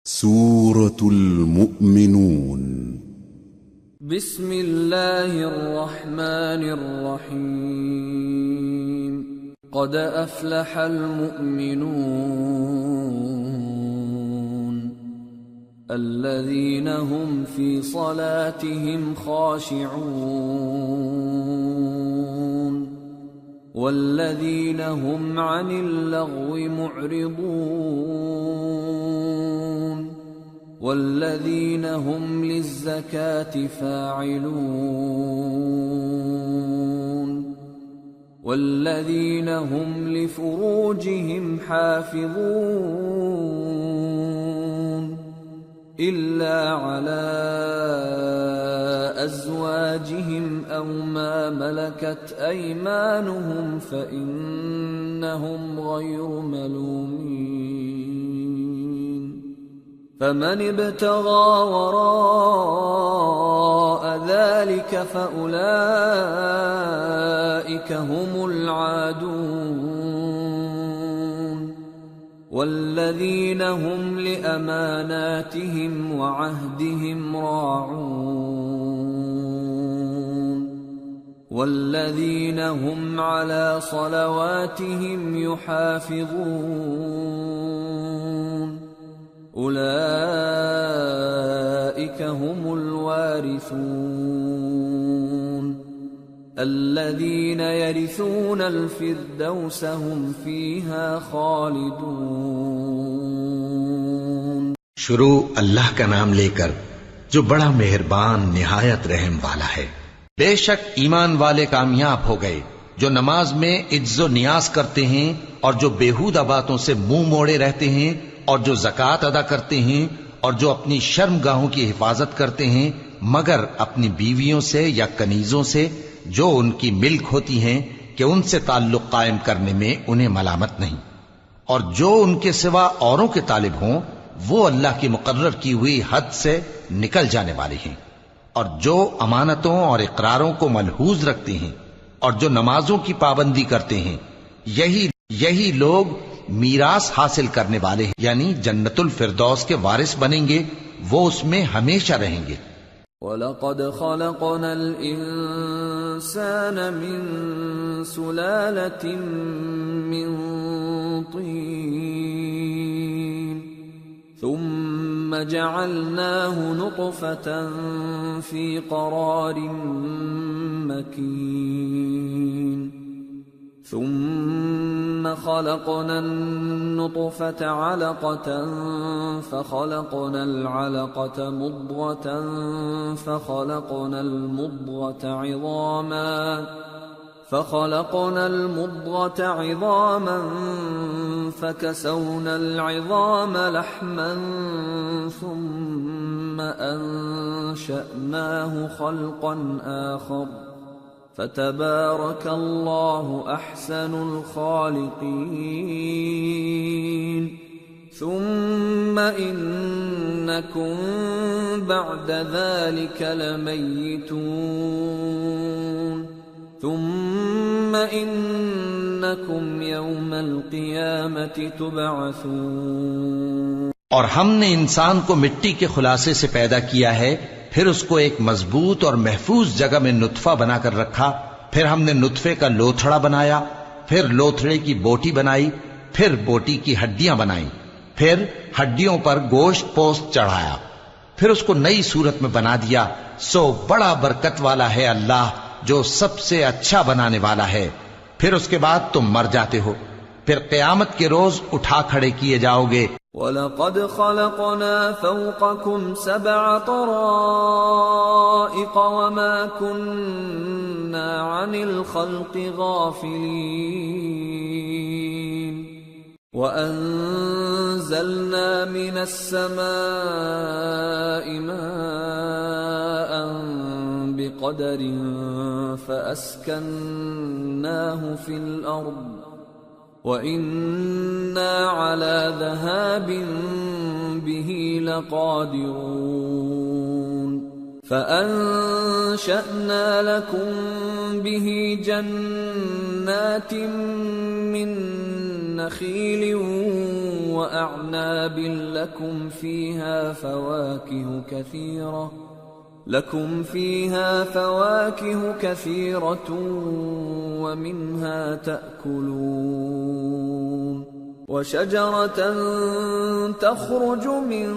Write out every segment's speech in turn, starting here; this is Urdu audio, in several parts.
سورة المؤمنون بسم الله الرحمن الرحيم قد أفلح المؤمنون الذين هم في صلاتهم خاشعون والذين هم عن اللغو معرضون والذين هم للزكاة فاعلون والذين هم لفروجهم حافظون إلا على أزواجهم أو ما ملكت أيمانهم فإنهم غير ملومين فمن ابتغى وراء ذلك فأولئك هم العادون والذين هم لأماناتهم وعهدهم راعون والذين هم على صلواتهم يحافظون أولئك هم الوارثون الذين يرثون الفردوس هم فيها خالدون۔ شروع اللہ کا نام لے کر جو بڑا مہربان نہایت رحم والا ہے۔ بے شک ایمان والے کامیاب ہو گئے جو نماز میں عجز و نیاز کرتے ہیں اور جو بیہودہ باتوں سے منہ موڑے رہتے ہیں اور جو زکوٰۃ ادا کرتے ہیں اور جو اپنی شرمگاہوں کی حفاظت کرتے ہیں مگر اپنی بیویوں سے یا کنیزوں سے جو ان کی ملک ہوتی ہیں کہ ان سے تعلق قائم کرنے میں انہیں ملامت نہیں، اور جو ان کے سوا اوروں کے طالب ہوں وہ اللہ کی مقرر کی ہوئی حد سے نکل جانے والے ہیں، اور جو امانتوں اور اقراروں کو ملحوظ رکھتے ہیں اور جو نمازوں کی پابندی کرتے ہیں یہی لوگ میراث حاصل کرنے والے ہیں، یعنی جنت الفردوس کے وارث بنیں گے، وہ اس میں ہمیشہ رہیں گے۔ وَلَقَدْ خَلَقْنَا الْإِنسَانَ مِنْ سُلَالَةٍ مِّنْ طِينٍ ثُمَّ جَعَلْنَاهُ نُطْفَةً فِي قَرَارٍ مَّكِينٍ ثم خلقنا النطفة علقة فخلقنا العلقة مضغة فخلقنا المضغة عظاما فكسونا العظام لحما ثم أنشأناه خلقا آخر فتبارك الله أحسن الخالقين ثم إنكم بعد ذلك لميتون ثم إنكم يوم القيامة تبعثون۔ اور ہم نے انسان کو مٹی کے خلاصے سے پیدا کیا ہے، پھر اس کو ایک مضبوط اور محفوظ جگہ میں نطفہ بنا کر رکھا، پھر ہم نے نطفے کا لوتھڑا بنایا، پھر لوتھڑے کی بوٹی بنائی، پھر بوٹی کی ہڈیاں بنائیں، پھر ہڈیوں پر گوشت پوست چڑھایا، پھر اس کو نئی صورت میں بنا دیا۔ سو بڑا برکت والا ہے اللہ جو سب سے اچھا بنانے والا ہے۔ پھر اس کے بعد تم مر جاتے ہو، پھر قیامت کے روز اٹھا کھڑے کیے جاؤ گے۔ وَلَقَدْ خَلَقْنَا فَوْقَكُمْ سَبْعَ طَرَائِقَ وَمَا كُنَّا عَنِ الْخَلْقِ غَافِلِينَ وَأَنزَلْنَا مِنَ السَّمَاءِ مَاءً بِقَدَرٍ فَأَسْكَنَّاهُ فِي الْأَرْضِ وَإِنَّا عَلَى ذَهَابٍ بِهِ لَقَادِرُونَ فَأَنشَأْنَا لَكُم بِهِ جَنَّاتٍ مِّن نخيل وأعناب لكم فيها فواكه كثيرة ومنها تأكلون وشجرة تخرج من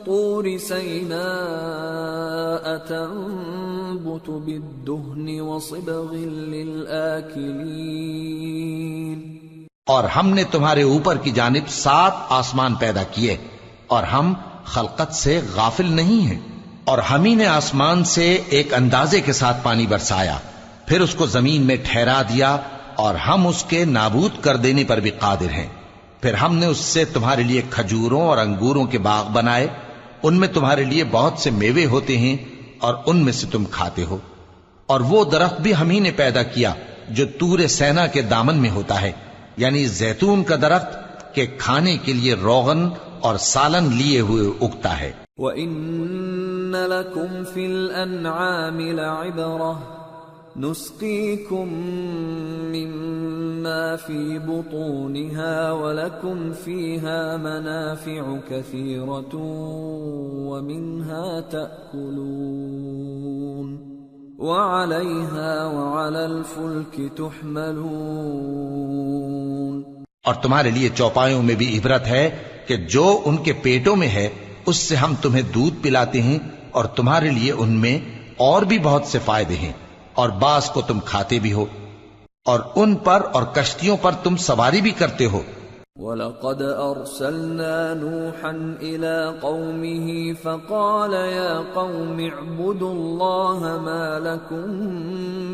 طور سيناء تنبت بالدهن وصبغ للآكلين. اور ہم نے تمہارے اوپر کی جانب 7 آسمان پیدا کیے اور ہم خلقت سے غافل نہیں ہیں. اور ہم ہی نے آسمان سے ایک اندازے کے ساتھ پانی برسایا، پھر اس کو زمین میں ٹھہرا دیا اور ہم اس کے نابود کر دینے پر بھی قادر ہیں. پھر ہم نے اس سے تمہارے لیے کھجوروں اور انگوروں کے باغ بنائے، ان میں تمہارے لیے بہت سے میوے ہوتے ہیں اور ان میں سے تم کھاتے ہو. اور وہ درخت بھی ہم ہی نے پیدا کیا جو طور سینا کے دامن میں ہوتا ہے، یعنی زیتون کا درخت کہ کھانے کے لیے روغن اور سالن لیے ہوئے اگتا ہے. وَإِنَّ لَكُمْ فِي الْأَنْعَامِ لَعِبْرَةً نُسْقِيكُم مِّمَّا فِي بُطُونِهَا وَلَكُمْ فِيهَا مَنَافِعُ كَثِيرَةٌ وَمِنْهَا تَأْكُلُونَ وَعَلَيْهَا وَعَلَى الْفُلْكِ تُحْمَلُونَ. اور تمہارے لیے چوپایوں میں بھی عبرت ہے کہ جو ان کے پیٹوں میں ہے اس سے ہم تمہیں دودھ پلاتے ہیں، اور تمہارے لیے ان میں اور بھی بہت سے فائدے ہیں، اور بعض کو تم کھاتے بھی ہو، اور ان پر اور کشتیوں پر تم سواری بھی کرتے ہو. وَلَقَدْ أَرْسَلْنَا نُوحًا إِلَىٰ قَوْمِهِ فَقَالَ يَا قَوْمِ اعْبُدُوا اللَّهَ مَا لَكُم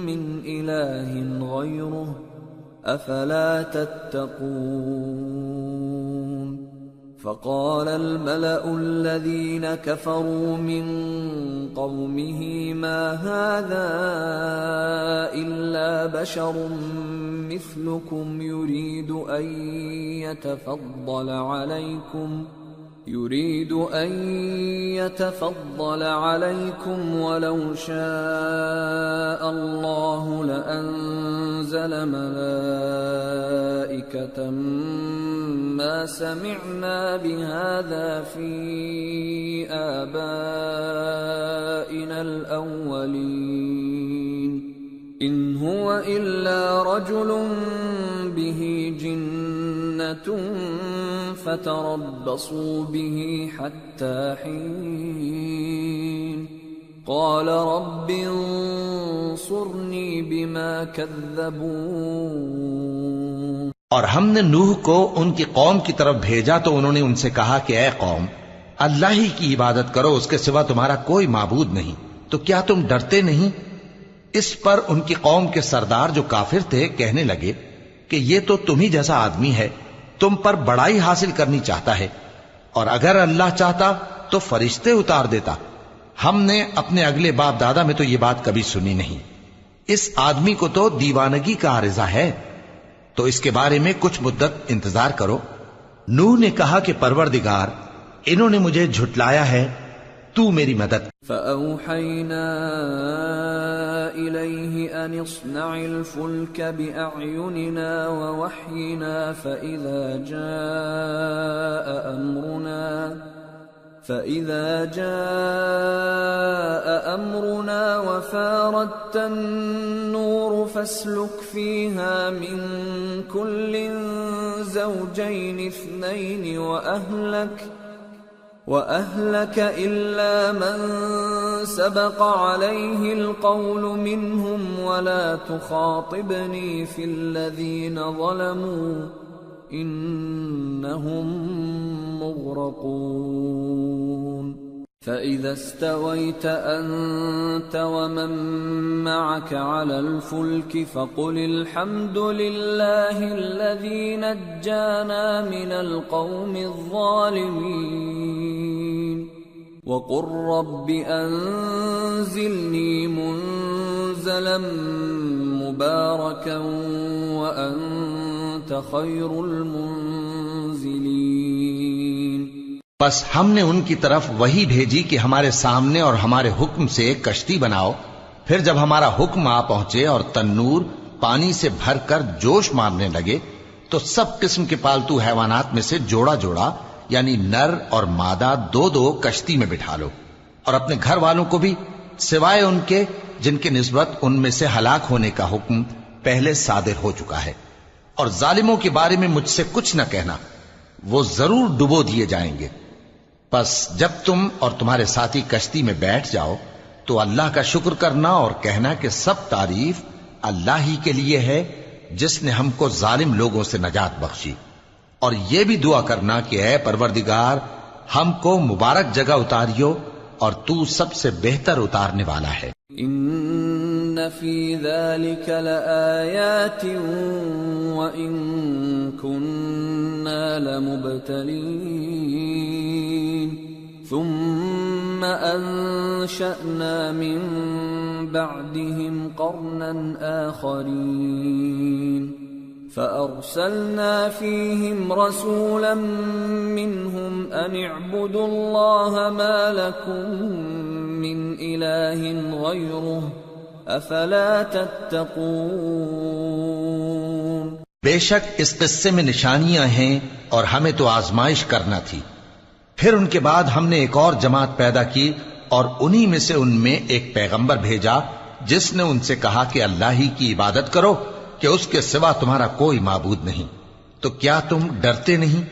مِّنْ إِلَٰهٍ غَيْرُهُ أَفَلَا تَتَّقُونَ. فقال الملأ الذين كفروا من قومه ما هذا إلا بشر مثلكم يريد أن يتفضل عليكم ولو شاء الله لأنزل ملائكة ما سمعنا بهذا في آبائنا الأولين إن هو إلا رجل به جنة فتربصوا به حتى حين قال رب انصرني بما كذبون. اور ہم نے نوح کو ان کی قوم کی طرف بھیجا تو انہوں نے ان سے کہا کہ اے قوم، اللہ ہی کی عبادت کرو، اس کے سوا تمہارا کوئی معبود نہیں، تو کیا تم ڈرتے نہیں؟ اس پر ان کی قوم کے سردار جو کافر تھے کہنے لگے کہ یہ تو تم ہی جیسا آدمی ہے، تم پر بڑائی حاصل کرنی چاہتا ہے، اور اگر اللہ چاہتا تو فرشتے اتار دیتا. ہم نے اپنے اگلے باپ دادا میں تو یہ بات کبھی سنی نہیں. اس آدمی کو تو دیوانگی کا عارضہ ہے، تو اس کے بارے میں کچھ مدت انتظار کرو. نوح نے کہا کہ پروردگار، انہوں نے مجھے جھٹلایا ہے، تو میری مدد. فَأَوْحَيْنَا إِلَيْهِ أَنِ اصْنَعِ الْفُلْكَ بِأَعْيُنِنَا وَوَحْيِنَا فَإِذَا جَاءَ أَمْرُنَا وَفَارَتِ النُّورُ فَاسْلُكْ فِيهَا مِن كُلٍّ زَوْجَيْنِ اثْنَيْنِ وَأَهْلَكَ إِلَّا مَن سَبَقَ عَلَيْهِ الْقَوْلُ مِنْهُمْ وَلَا تُخَاطِبْنِي فِي الَّذِينَ ظَلَمُوا إِنَّهُمْ مُغْرَقُونَ. فَإِذَا اسْتَوَيْتَ أَنْتَ وَمَن مَّعَكَ عَلَى الْفُلْكِ فَقُلِ الْحَمْدُ لِلَّهِ الَّذِي نَجَّانَا مِنَ الْقَوْمِ الظَّالِمِينَ وَقُلْ رَبِّ أَنزِلْنِي مُنزَلًا مُبَارَكًا وَأَنتَ خَيْرُ الْمُنزِلِينَ. بس ہم نے ان کی طرف وہی بھیجی کہ ہمارے سامنے اور ہمارے حکم سے ایک کشتی بناؤ. پھر جب ہمارا حکم آ پہنچے اور تنور پانی سے بھر کر جوش مارنے لگے تو سب قسم کے پالتو حیوانات میں سے جوڑا جوڑا یعنی نر اور مادہ دو دو کشتی میں بٹھا لو، اور اپنے گھر والوں کو بھی سوائے ان کے جن کی نسبت ان میں سے ہلاک ہونے کا حکم پہلے صادر ہو چکا ہے، اور ظالموں کے بارے میں مجھ سے کچھ نہ کہنا، وہ ضرور ڈبو دیے جائیں گے۔ پس جب تم اور تمہارے ساتھی کشتی میں بیٹھ جاؤ تو اللہ کا شکر کرنا اور کہنا کہ سب تعریف اللہ ہی کے لیے ہے جس نے ہم کو ظالم لوگوں سے نجات بخشی، اور یہ بھی دعا کرنا کہ اے پروردگار ہم کو مبارک جگہ اتاریو اور تو سب سے بہتر اتارنے والا ہے۔ ان فی ذلک لآیات وان کننا لمبتلین ثم انشأنا من بعدهم قرنا آخرین فأرسلنا فيهم رسولا منهم أن اعبدوا الله ما لكم من إله غيره أفلا تتقون۔ بے شک اس قصے میں نشانیاں ہیں اور ہمیں تو آزمائش کرنا تھی، پھر ان کے بعد ہم نے ایک اور جماعت پیدا کی اور انہی میں سے ان میں ایک پیغمبر بھیجا جس نے ان سے کہا کہ اللہ ہی کی عبادت کرو کہ اس کے سوا تمہارا کوئی معبود نہیں، تو کیا تم ڈرتے نہیں؟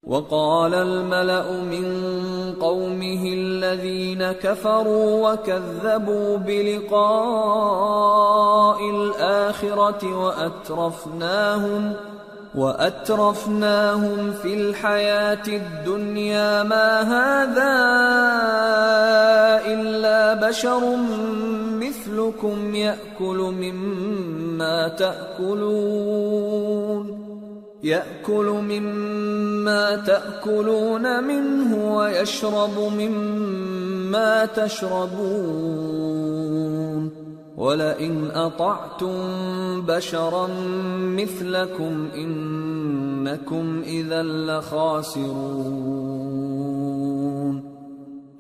وقال الملأ من قومه الذين كفروا وكذبوا بلقاء الآخرة وأترفناهم في الحياة الدنيا ما هذا إلا بشر مثلكم يأكل مما تأكلون منه ويشرب مما تشربون وَلَئِنْ أَطَعْتُمْ بَشَرًا مِثْلَكُمْ إِنَّكُمْ إِذًا لَخَاسِرُونَ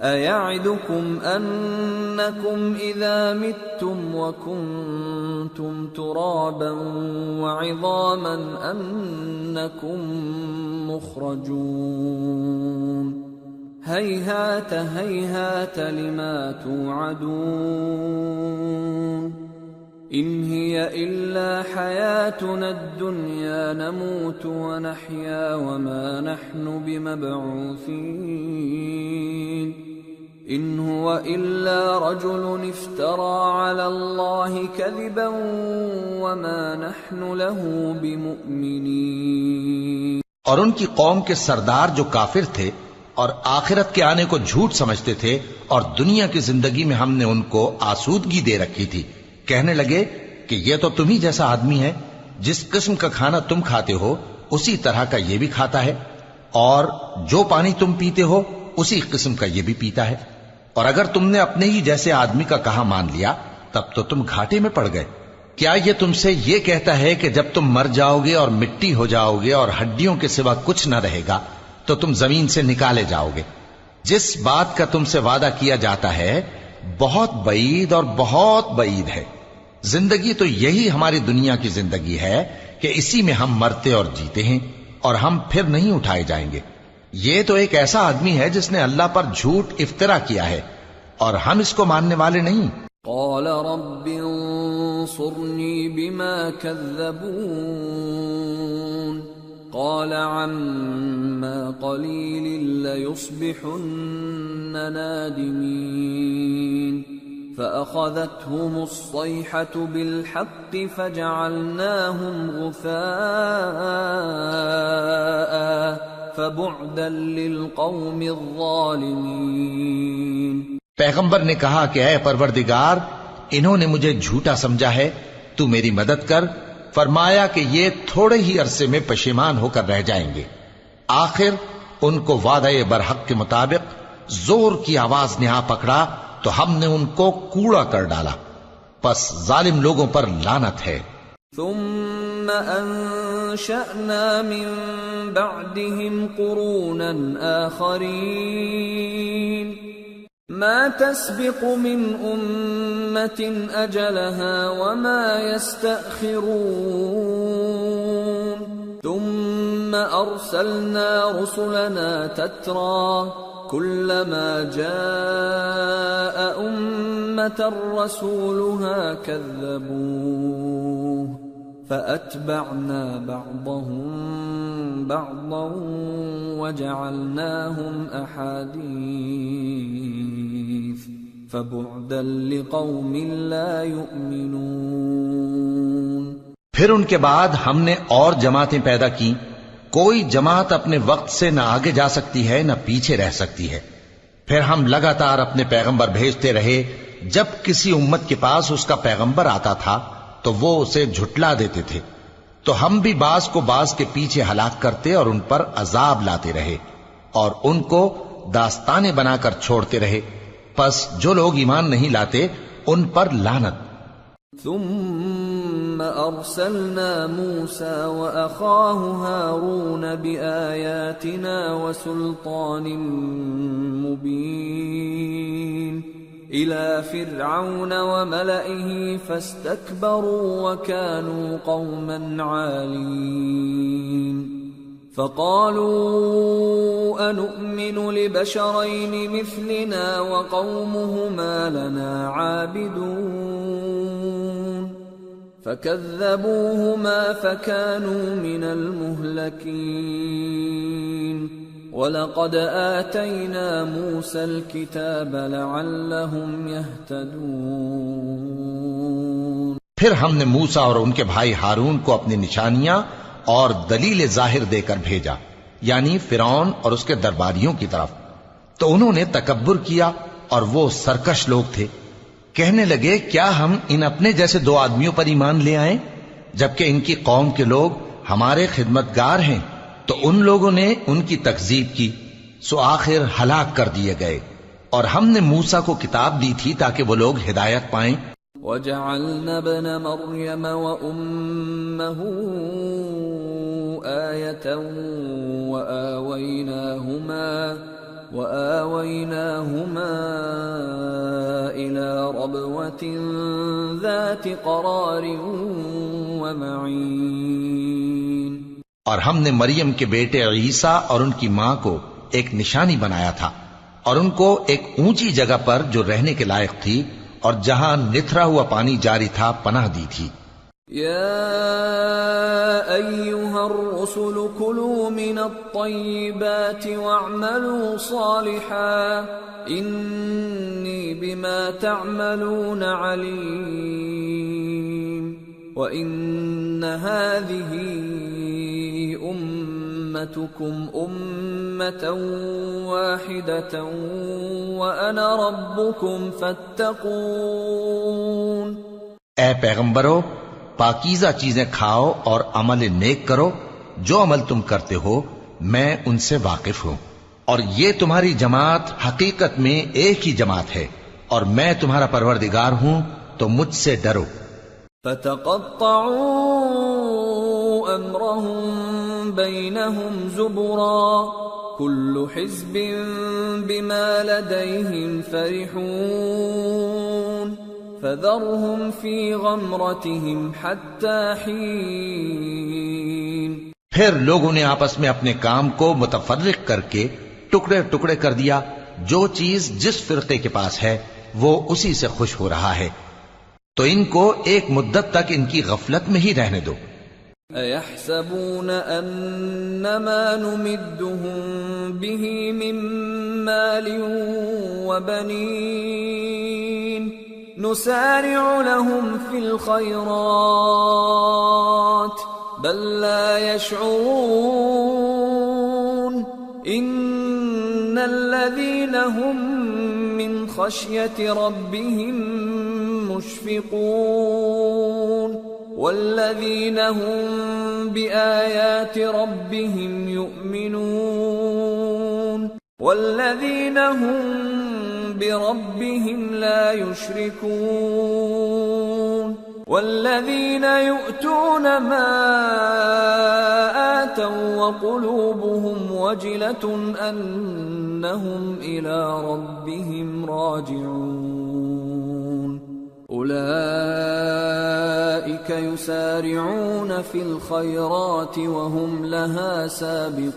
أَيَعِدُكُمْ أَنَّكُمْ إِذَا مِتُّمْ وَكُنْتُمْ تُرَابًا وَعِظَامًا أَنَّكُمْ مُخْرَجُونَ هيهات هيهات لما توعدون إن هي إلا حياتنا الدنيا نموت ونحيا وما نحن بمبعوثين إن هو إلا رجل افترى على الله كذبا وما نحن له بمؤمنين۔ اور ان کی قوم کے سردار جو کافر تھے اور آخرت کے آنے کو جھوٹ سمجھتے تھے اور دنیا کی زندگی میں ہم نے ان کو آسودگی دے رکھی تھی، کہنے لگے کہ یہ تو تم ہی جیسا آدمی ہے، جس قسم کا کھانا تم کھاتے ہو اسی طرح کا یہ بھی کھاتا ہے، اور جو پانی تم پیتے ہو اسی قسم کا یہ بھی پیتا ہے، اور اگر تم نے اپنے ہی جیسے آدمی کا کہا مان لیا تب تو تم گھاٹے میں پڑ گئے۔ کیا یہ تم سے یہ کہتا ہے کہ جب تم مر جاؤ گے اور مٹی ہو جاؤ گے اور ہڈیوں کے سوا کچھ نہ رہے گا تو تم زمین سے نکالے جاؤ گے؟ جس بات کا تم سے وعدہ کیا جاتا ہے بہت بعید اور بہت بعید ہے۔ زندگی تو یہی ہماری دنیا کی زندگی ہے کہ اسی میں ہم مرتے اور جیتے ہیں، اور ہم پھر نہیں اٹھائے جائیں گے۔ یہ تو ایک ایسا آدمی ہے جس نے اللہ پر جھوٹ افطرا کیا ہے، اور ہم اس کو ماننے والے نہیں۔ قال رب انصرني بما كذبون قال عما قليل ليصبحن نادمين فأخذتهم الصيحة بالحق فجعلناهم غثاء فبعدا للقوم الظالمين۔ پیغمبر نے کہا کہ اے پروردگار انہوں نے مجھے جھوٹا سمجھا ہے، تو میری مدد کر۔ فرمایا کہ یہ تھوڑے ہی عرصے میں پشیمان ہو کر رہ جائیں گے۔ آخر ان کو وعدہ برحق کے مطابق زور کی آواز نے آ پکڑا تو ہم نے ان کو کوڑا کر ڈالا، پس ظالم لوگوں پر لعنت ہے۔ ثم انشأنا من بعدهم قرونا آخرين ما تسبق من أمة أجلها وما يستأخرون ثم أرسلنا رسلنا تترى كلما جاء أمة رسولها كذبوه فأتبعنا بعضهم بعضا وجعلناهم أحاديث فبعدا لقوم لا يؤمنون۔ پھر ان کے بعد ہم نے اور جماعتیں پیدا کی، کوئی جماعت اپنے وقت سے نہ آگے جا سکتی ہے نہ پیچھے رہ سکتی ہے۔ پھر ہم لگاتار اپنے پیغمبر بھیجتے رہے، جب کسی امت کے پاس اس کا پیغمبر آتا تھا تو وہ اسے جھٹلا دیتے تھے، تو ہم بھی بعض کو بعض کے پیچھے ہلاک کرتے اور ان پر عذاب لاتے رہے اور ان کو داستانیں بنا کر چھوڑتے رہے، پس جو لوگ ایمان نہیں لاتے ان پر لعنت۔ ثم أرسلنا موسى وأخاه هارون بآياتنا وسلطان مبين إلى فرعون وملئه فاستكبروا وكانوا قوما عالين فقالوا أنؤمن لبشرين مثلنا وقومهما لنا عابدون فكذبوهما فكانوا من المهلكين وَلَقَدْ آتَيْنَا مُوسَى الْكِتَابَ لَعَلَّهُمْ يَهْتَدُونَ۔ پھر ہم نے موسیٰ اور ان کے بھائی ہارون کو اپنی نشانیاں اور دلیل ظاہر دے کر بھیجا، یعنی فرعون اور اس کے درباریوں کی طرف، تو انہوں نے تکبر کیا اور وہ سرکش لوگ تھے۔ کہنے لگے کیا ہم ان اپنے جیسے دو آدمیوں پر ایمان لے آئیں جبکہ ان کی قوم کے لوگ ہمارے خدمتگار ہیں؟ تو ان لوگوں نے ان کی تکذیب کی، سو آخر ہلاک کر دیے گئے۔ اور ہم نے موسیٰ کو کتاب دی تھی تاکہ وہ لوگ ہدایت پائیں۔ وَجَعَلْنَا ابْنَ مَرْيَمَ وَأُمَّهُ آيَةً وَآوَيْنَاهُمَا إِلَى رَبْوَةٍ ذَاتِ قَرَارٍ وَمَعِينٍ۔ اور ہم نے مریم کے بیٹے عیسیٰ اور ان کی ماں کو ایک نشانی بنایا تھا اور ان کو ایک اونچی جگہ پر جو رہنے کے لائق تھی اور جہاں نتھرا ہوا پانی جاری تھا پناہ دی تھی۔ یا ایھا الرسل کلوا من الطیبات واعملوا صالحا انی بما تعملون علیم وَإِنَّ هَذِهِ أُمَّتُكُمْ أُمَّةً وَاحِدَةً وَأَنَا رَبُّكُمْ فَاتَّقُونِ۔ اے پیغمبرو، پاکیزہ چیزیں کھاؤ اور عمل نیک کرو، جو عمل تم کرتے ہو میں ان سے واقف ہوں، اور یہ تمہاری جماعت حقیقت میں ایک ہی جماعت ہے اور میں تمہارا پروردگار ہوں، تو مجھ سے ڈرو۔ فَتَقَطَّعُوا أَمْرَهُمْ بَيْنَهُمْ زُبُرًا كُلُّ حِزْبٍ بِمَا لَدَيْهِمْ فَرِحُونَ فَذَرْهُمْ فِي غَمْرَتِهِمْ حَتَّى حِينٍ۔ پھر لوگوں نے آپس میں اپنے کام کو متفرق کر کے ٹکڑے ٹکڑے کر دیا، جو چیز جس فرقے کے پاس ہے وہ اسی سے خوش ہو رہا ہے، تو ان کو ایک مدت تک ان کی غفلت میں ہی رہنے دو۔ اَيَحْسَبُونَ أَنَّمَا نُمِدُّهُم بِهِ مِن مَّالٍ وَبَنِينَ نُسَارِعُ لَهُمْ فِي الْخَيْرَاتِ بَل لَّا يَشْعُرُونَ إِنَّ الَّذِينَ هُم مِّن خَشْيَةِ رَبِّهِم مشفقون والذین هم بآیات ربهم یؤمنون والذین هم بربهم لا یشرکون والذین یؤتون ما آتوا وقلوبهم وجلة انهم الى ربهم راجعون أولئك يسارعون في الخيرات وهم لها سابقون.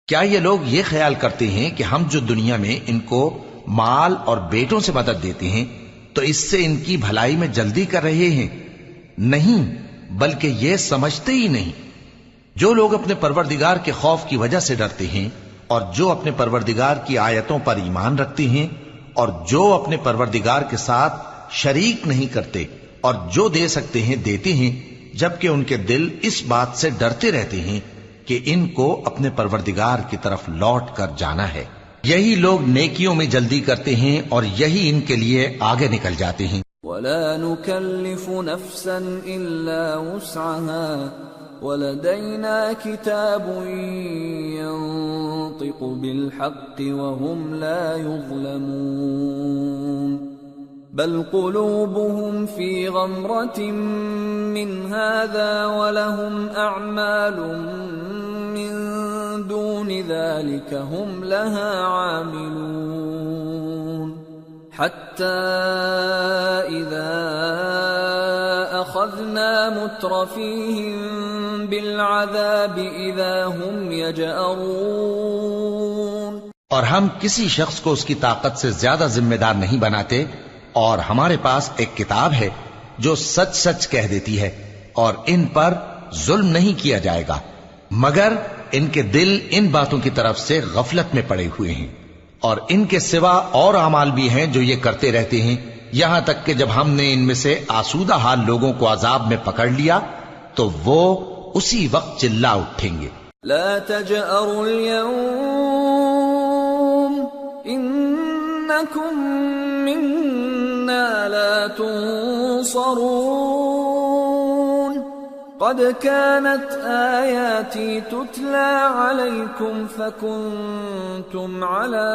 کیا یہ لوگ یہ خیال کرتے ہیں کہ ہم جو دنیا میں ان کو مال اور بیٹوں سے مدد دیتے ہیں تو اس سے ان کی بھلائی میں جلدی کر رہے ہیں؟ نہیں، بلکہ یہ سمجھتے ہی نہیں. جو لوگ اپنے پروردگار کے خوف کی وجہ سے ڈرتے ہیں اور جو اپنے پروردگار کی آیتوں پر ایمان رکھتے ہیں اور جو اپنے پروردگار کے ساتھ شریک نہیں کرتے اور جو دے سکتے ہیں دیتے ہیں، جبکہ ان کے دل اس بات سے ڈرتے رہتے ہیں کہ ان کو اپنے پروردگار کی طرف لوٹ کر جانا ہے، یہی لوگ نیکیوں میں جلدی کرتے ہیں اور یہی ان کے لیے آگے نکل جاتے ہیں. ولا نكلف نفسا إلا وسعها ولدينا كتاب ينطق بالحق وهم لا يظلمون. بل قلوبهم في غمرة من هذا ولهم أعمال من دون ذلك هم لها عاملون. حتى إذا أخذنا مترفيهم بالعذاب إذا هم يجأرون. اور ہم کسی شخص کو اس کی طاقت سے زیادہ ذمہ دار نہیں بناتے، اور ہمارے پاس ایک کتاب ہے جو سچ سچ کہہ دیتی ہے، اور ان پر ظلم نہیں کیا جائے گا، مگر ان کے دل ان باتوں کی طرف سے غفلت میں پڑے ہوئے ہیں. اور ان کے سوا اور اعمال بھی ہیں جو یہ کرتے رہتے ہیں، یہاں تک کہ جب ہم نے ان میں سے آسودہ حال لوگوں کو عذاب میں پکڑ لیا تو وہ اسی وقت چلا اٹھیں گے. لا تجأروا اليوم إنكم منا لا تنصرون. قد كانت آياتي تتلى عليكم فكنتم على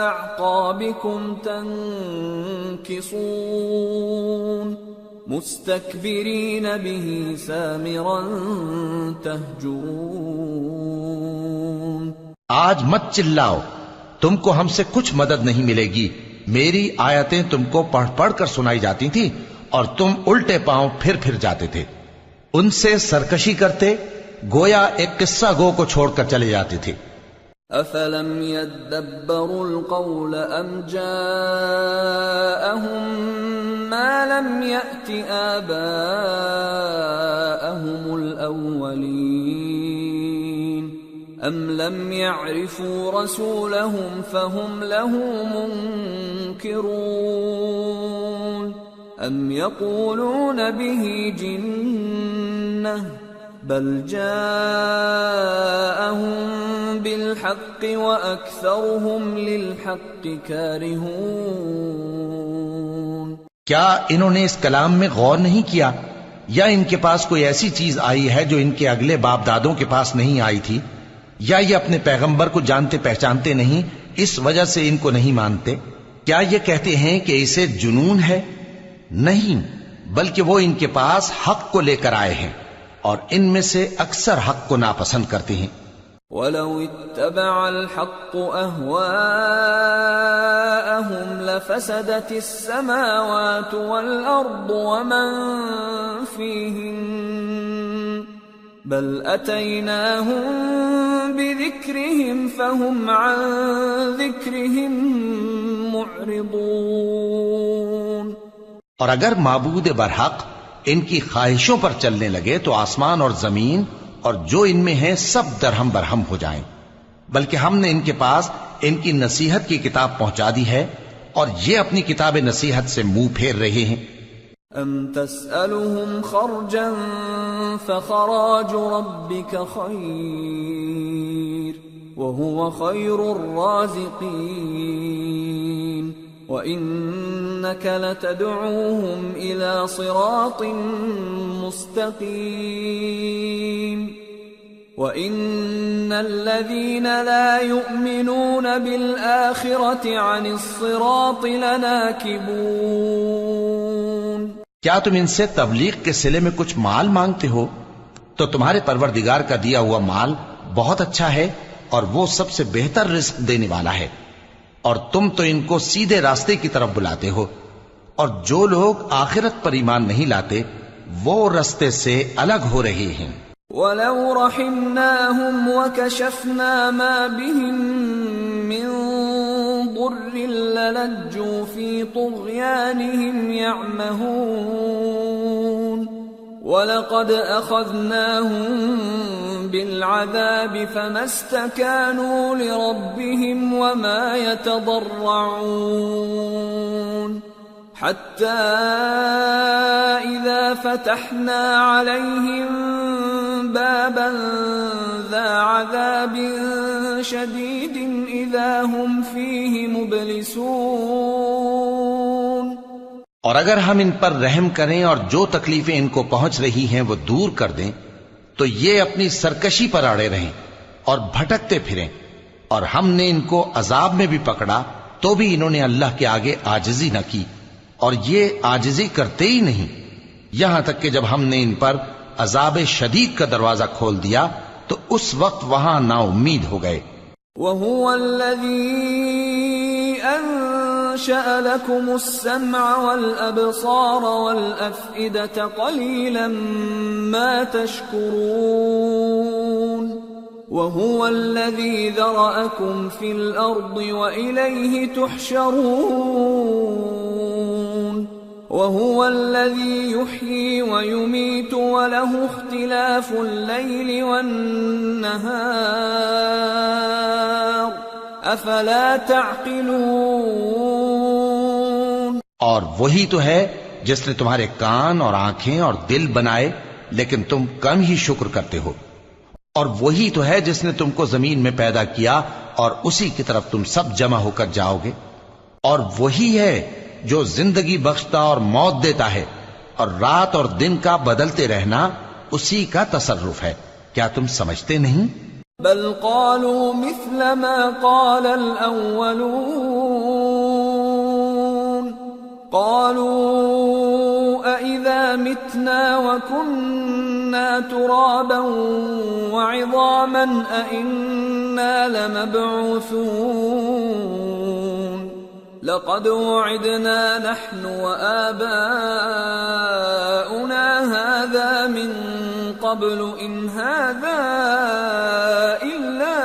أعقابكم تنكصون مستكبرين به سامرا تهجرون. آج مت چلاؤ، تم کو ہم سے کچھ مدد نہیں ملے گی. میری آیتیں تم کو پڑھ پڑھ کر سنائی جاتی تھی اور تم الٹے پاؤں پھر پھر جاتے تھے، ان سے سرکشی کرتے، گویا ایک قصہ گو کو چھوڑ کر چلے جاتے تھے. افلم يدبروا القول ام جاءهم ما لم يأت آباءهم الأولين ام لم يعرفوا رسولهم فهم له منكرون ام يقولون به جنة بل جاءهم بالحق وأكثرهم للحق كارهون. کیا انہوں نے اس کلام میں غور نہیں کیا، یا ان کے پاس کوئی ایسی چیز آئی ہے جو ان کے اگلے باپ دادوں کے پاس نہیں آئی تھی، یا یہ اپنے پیغمبر کو جانتے پہچانتے نہیں اس وجہ سے ان کو نہیں مانتے؟ کیا یہ کہتے ہیں کہ اسے جنون ہے؟ نہیں، بلکہ وہ ان کے پاس حق کو لے کر آئے ہیں اور ان میں سے اکثر حق کو ناپسند کرتے ہیں. وَلَوِ اتَّبَعَ الْحَقُّ أَهْوَاءَهُمْ لَفَسَدَتِ السَّمَاوَاتُ وَالْأَرْضُ وَمَنْ فِيهِنَّ بَلْ أَتَيْنَاهُمْ بِذِكْرِهِمْ فَهُمْ عَنْ ذِكْرِهِمْ مُعْرِضُونَ. اور اگر معبود برحق ان کی خواہشوں پر چلنے لگے تو آسمان اور زمین اور جو ان میں ہیں سب درہم برہم ہو جائیں، بلکہ ہم نے ان کے پاس ان کی نصیحت کی کتاب پہنچا دی ہے اور یہ اپنی کتاب نصیحت سے منہ پھیر رہے ہیں. ام تسألهم خرجا فخراج ربك خير وهو خير الرازقين وإنك لتدعوهم إلى صراط مستقيم وإن الذين لا يؤمنون بالآخرة عن الصراط لناكبون. کیا تم ان سے تبلیغ کے صلے میں کچھ مال مانگتے ہو؟ تو تمہارے پروردگار کا دیا ہوا مال بہت اچھا ہے اور وہ سب سے بہتر رزق دینے والا ہے. اور تم تو ان کو سیدھے راستے کی طرف بلاتے ہو، اور جو لوگ آخرت پر ایمان نہیں لاتے وہ راستے سے الگ ہو رہے ہیں۔ وَلَوْ رَحِمْنَاهُمْ وَكَشَفْنَا مَا بِهِمْ مِنْ ضُرٍّ لَلَجُّوا فِي طُغْيَانِهِمْ يَعْمَهُونَ وَلَقَدْ أَخَذْنَاهُمْ بِالْعَذَابِ فَمَا اسْتَكَانُوا لِرَبِّهِمْ وَمَا يَتَضَرَّعُونَ حَتَّى إِذَا فَتَحْنَا عَلَيْهِمْ بَابًا ذَا عَذَابٍ شَدِيدٍ إِذَا هُمْ فِيهِ مُبْلِسُونَ۔ اور اگر ہم ان پر رحم کریں اور جو تکلیفیں ان کو پہنچ رہی ہیں وہ دور کر دیں تو یہ اپنی سرکشی پر اڑے رہیں اور بھٹکتے پھریں، اور ہم نے ان کو عذاب میں بھی پکڑا تو بھی انہوں نے اللہ کے آگے عاجزی نہ کی، اور یہ عاجزی کرتے ہی نہیں، یہاں تک کہ جب ہم نے ان پر عذاب شدید کا دروازہ کھول دیا تو اس وقت وہاں نا امید ہو گئے۔ وَهُوَ الَّذِي أَنشَأَ لَكُمُ السَّمْعَ وَالْأَبْصَارَ وَالْأَفْئِدَةَ قَلِيلًا مَا تَشْكُرُونَ وَهُوَ الَّذِي ذَرَأَكُمْ فِي الْأَرْضِ وَإِلَيْهِ تُحْشَرُونَ وَهُوَ الَّذِي يُحْيِي وَيُمِيتُ وَلَهُ اخْتِلَافُ اللَّيْلِ وَالنَّهَارِ أَفَلَا تَعْقِلُونَ۔ اور وہی تو ہے جس نے تمہارے کان اور آنکھیں اور دل بنائے لیکن تم کم ہی شکر کرتے ہو، اور وہی تو ہے جس نے تم کو زمین میں پیدا کیا اور اسی کی طرف تم سب جمع ہو کر جاؤ گے، اور وہی ہے جو زندگی بخشتا اور موت دیتا ہے، اور رات اور دن کا بدلتے رہنا اسی کا تصرف ہے، کیا تم سمجھتے نہیں؟ بل قالوا مثل ما قال الأولون قالوا أإذا متنا وكنا ترابا وعظاما أإنا لمبعوثون لقد وعدنا نحن وآباؤنا هذا من قبل إن هذا إلا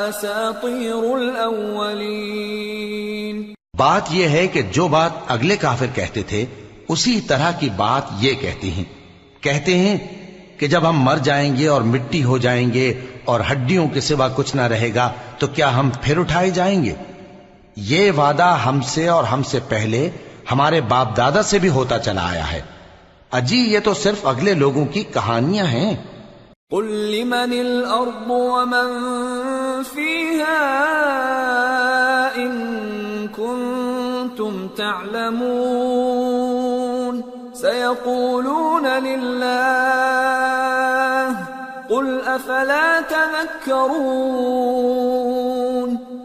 أساطير الأولين۔ بات یہ ہے کہ جو بات اگلے کافر کہتے تھے اسی طرح کی بات یہ کہتے ہیں کہ جب ہم مر جائیں گے اور مٹی ہو جائیں گے اور ہڈیوں کے سوا کچھ نہ رہے گا تو کیا ہم پھر اٹھائے جائیں گے؟ یہ وعدہ ہم سے اور ہم سے پہلے ہمارے باپ دادا سے بھی ہوتا چلا آیا ہے، اجی یہ تو صرف اگلے لوگوں کی کہانیاں ہیں۔ قل لمن الأرض ومن فيها إن كنتم تعلمون سيقولون لله قل أفلا تذكرون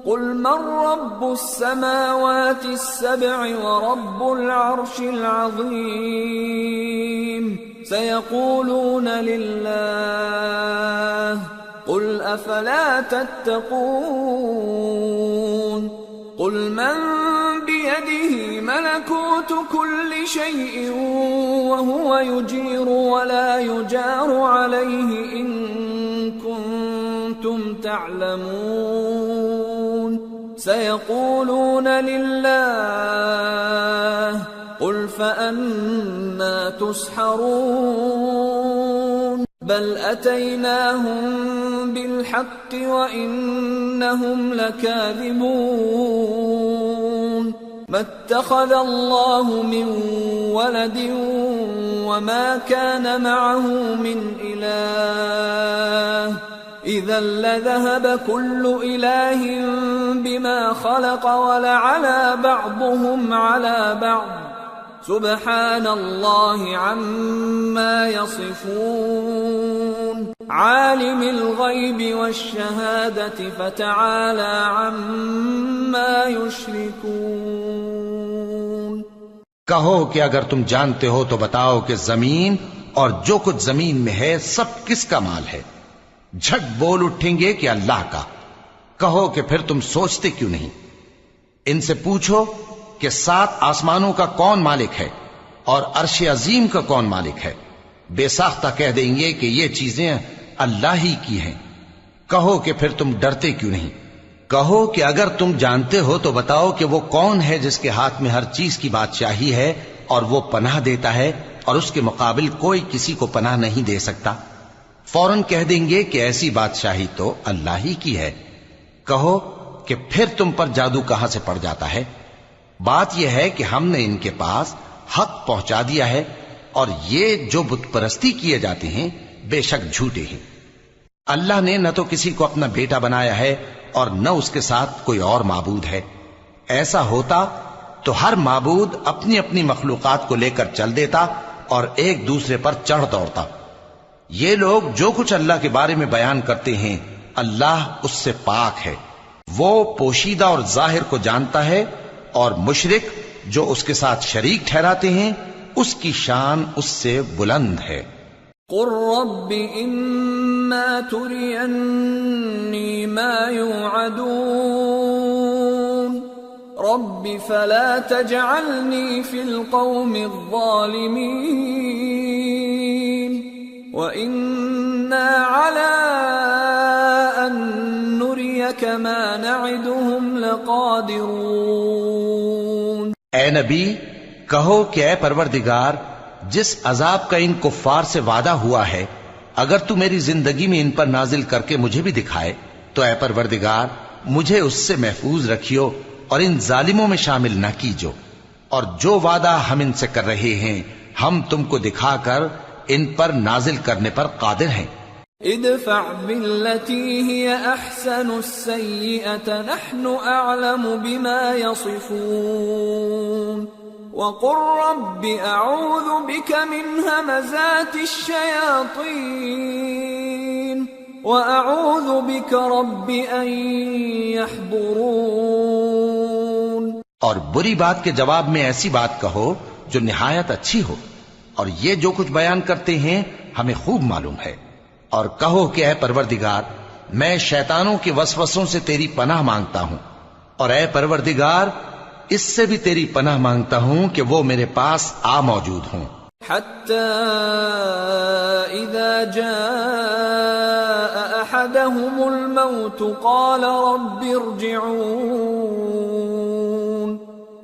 قل من رب السماوات السبع ورب العرش العظيم سيقولون لله قل أفلا تتقون قل من بيده ملكوت كل شيء وهو يجير ولا يجار عليه إن كنتم تعلمون سيقولون لله قل فأنا تسحرون بل أتيناهم بالحق وإنهم لكاذبون ما اتخذ الله من ولد وما كان معه من إله إذا لذهب كل إله بما خلق ولعلى بعضهم على بعض سبحان الله عما يصفون عالم الغيب والشهادة فتعالى عما يشركون۔ کہو کہ اگر تم جانتے ہو تو بتاؤ کہ زمین اور جو کچھ زمین میں ہے سب کس کا مال ہے؟ جھٹ بول اٹھیں گے کہ اللہ کا، کہو کہ پھر تم سوچتے کیوں نہیں؟ ان سے پوچھو کہ 7 آسمانوں کا کون مالک ہے اور عرش عظیم کا کون مالک ہے؟ بے ساختہ کہہ دیں گے کہ یہ چیزیں اللہ ہی کی ہیں۔ کہو کہ پھر تم ڈرتے کیوں نہیں؟ کہو کہ اگر تم جانتے ہو تو بتاؤ کہ وہ کون ہے جس کے ہاتھ میں ہر چیز کی بادشاہی ہے اور وہ پناہ دیتا ہے اور اس کے مقابل کوئی کسی کو پناہ نہیں دے سکتا؟ فوراً کہہ دیں گے کہ ایسی بادشاہی تو اللہ ہی کی ہے۔ کہو کہ پھر تم پر جادو کہاں سے پڑ جاتا ہے؟ بات یہ ہے کہ ہم نے ان کے پاس حق پہنچا دیا ہے، اور یہ جو بت پرستی کیے جاتے ہیں بے شک جھوٹے ہیں۔ اللہ نے نہ تو کسی کو اپنا بیٹا بنایا ہے اور نہ اس کے ساتھ کوئی اور معبود ہے۔ ایسا ہوتا تو ہر معبود اپنی اپنی مخلوقات کو لے کر چل دیتا اور ایک دوسرے پر چڑھ دوڑتا۔ یہ لوگ جو کچھ اللہ کے بارے میں بیان کرتے ہیں اللہ اس سے پاک ہے، وہ پوشیدہ اور ظاہر کو جانتا ہے، اور مشرک جو اس کے ساتھ شریک ٹھہراتے ہیں اس کی شان اس سے بلند ہے۔ قل رب اما ترینی ما یوعدون رب فلا تجعلنی فی القوم الظالمین وَإِنَّا عَلَىٰ أَن نُّرِيَكَ مَا نَعِدُهُمْ لَقَادِرُونَ۔ اے نبی کہو کہ اے پروردگار، جس عذاب کا ان کفار سے وعدہ ہوا ہے اگر تو میری زندگی میں ان پر نازل کر کے مجھے بھی دکھائے تو اے پروردگار مجھے اس سے محفوظ رکھیو اور ان ظالموں میں شامل نہ کیجو، اور جو وعدہ ہم ان سے کر رہے ہیں ہم تم کو دکھا کر ان پر نازل کرنے پر قادر ہیں۔ ادفع بالتي هي احسن السيئة نحن اعلم بما يصفون وقل رب اعوذ بك من همزات الشياطين واعوذ بك رب ان يحضرون۔ اور بری بات کے جواب میں ایسی بات کہو جو نہایت اچھی ہو، اور یہ جو کچھ بیان کرتے ہیں ہمیں خوب معلوم ہے۔ اور کہو کہ اے پروردگار میں شیطانوں کے وسوسوں سے تیری پناہ مانگتا ہوں، اور اے پروردگار اس سے بھی تیری پناہ مانگتا ہوں کہ وہ میرے پاس آ موجود ہوں۔ حتى اذا جاء احدهم الموت قال رب ارجعون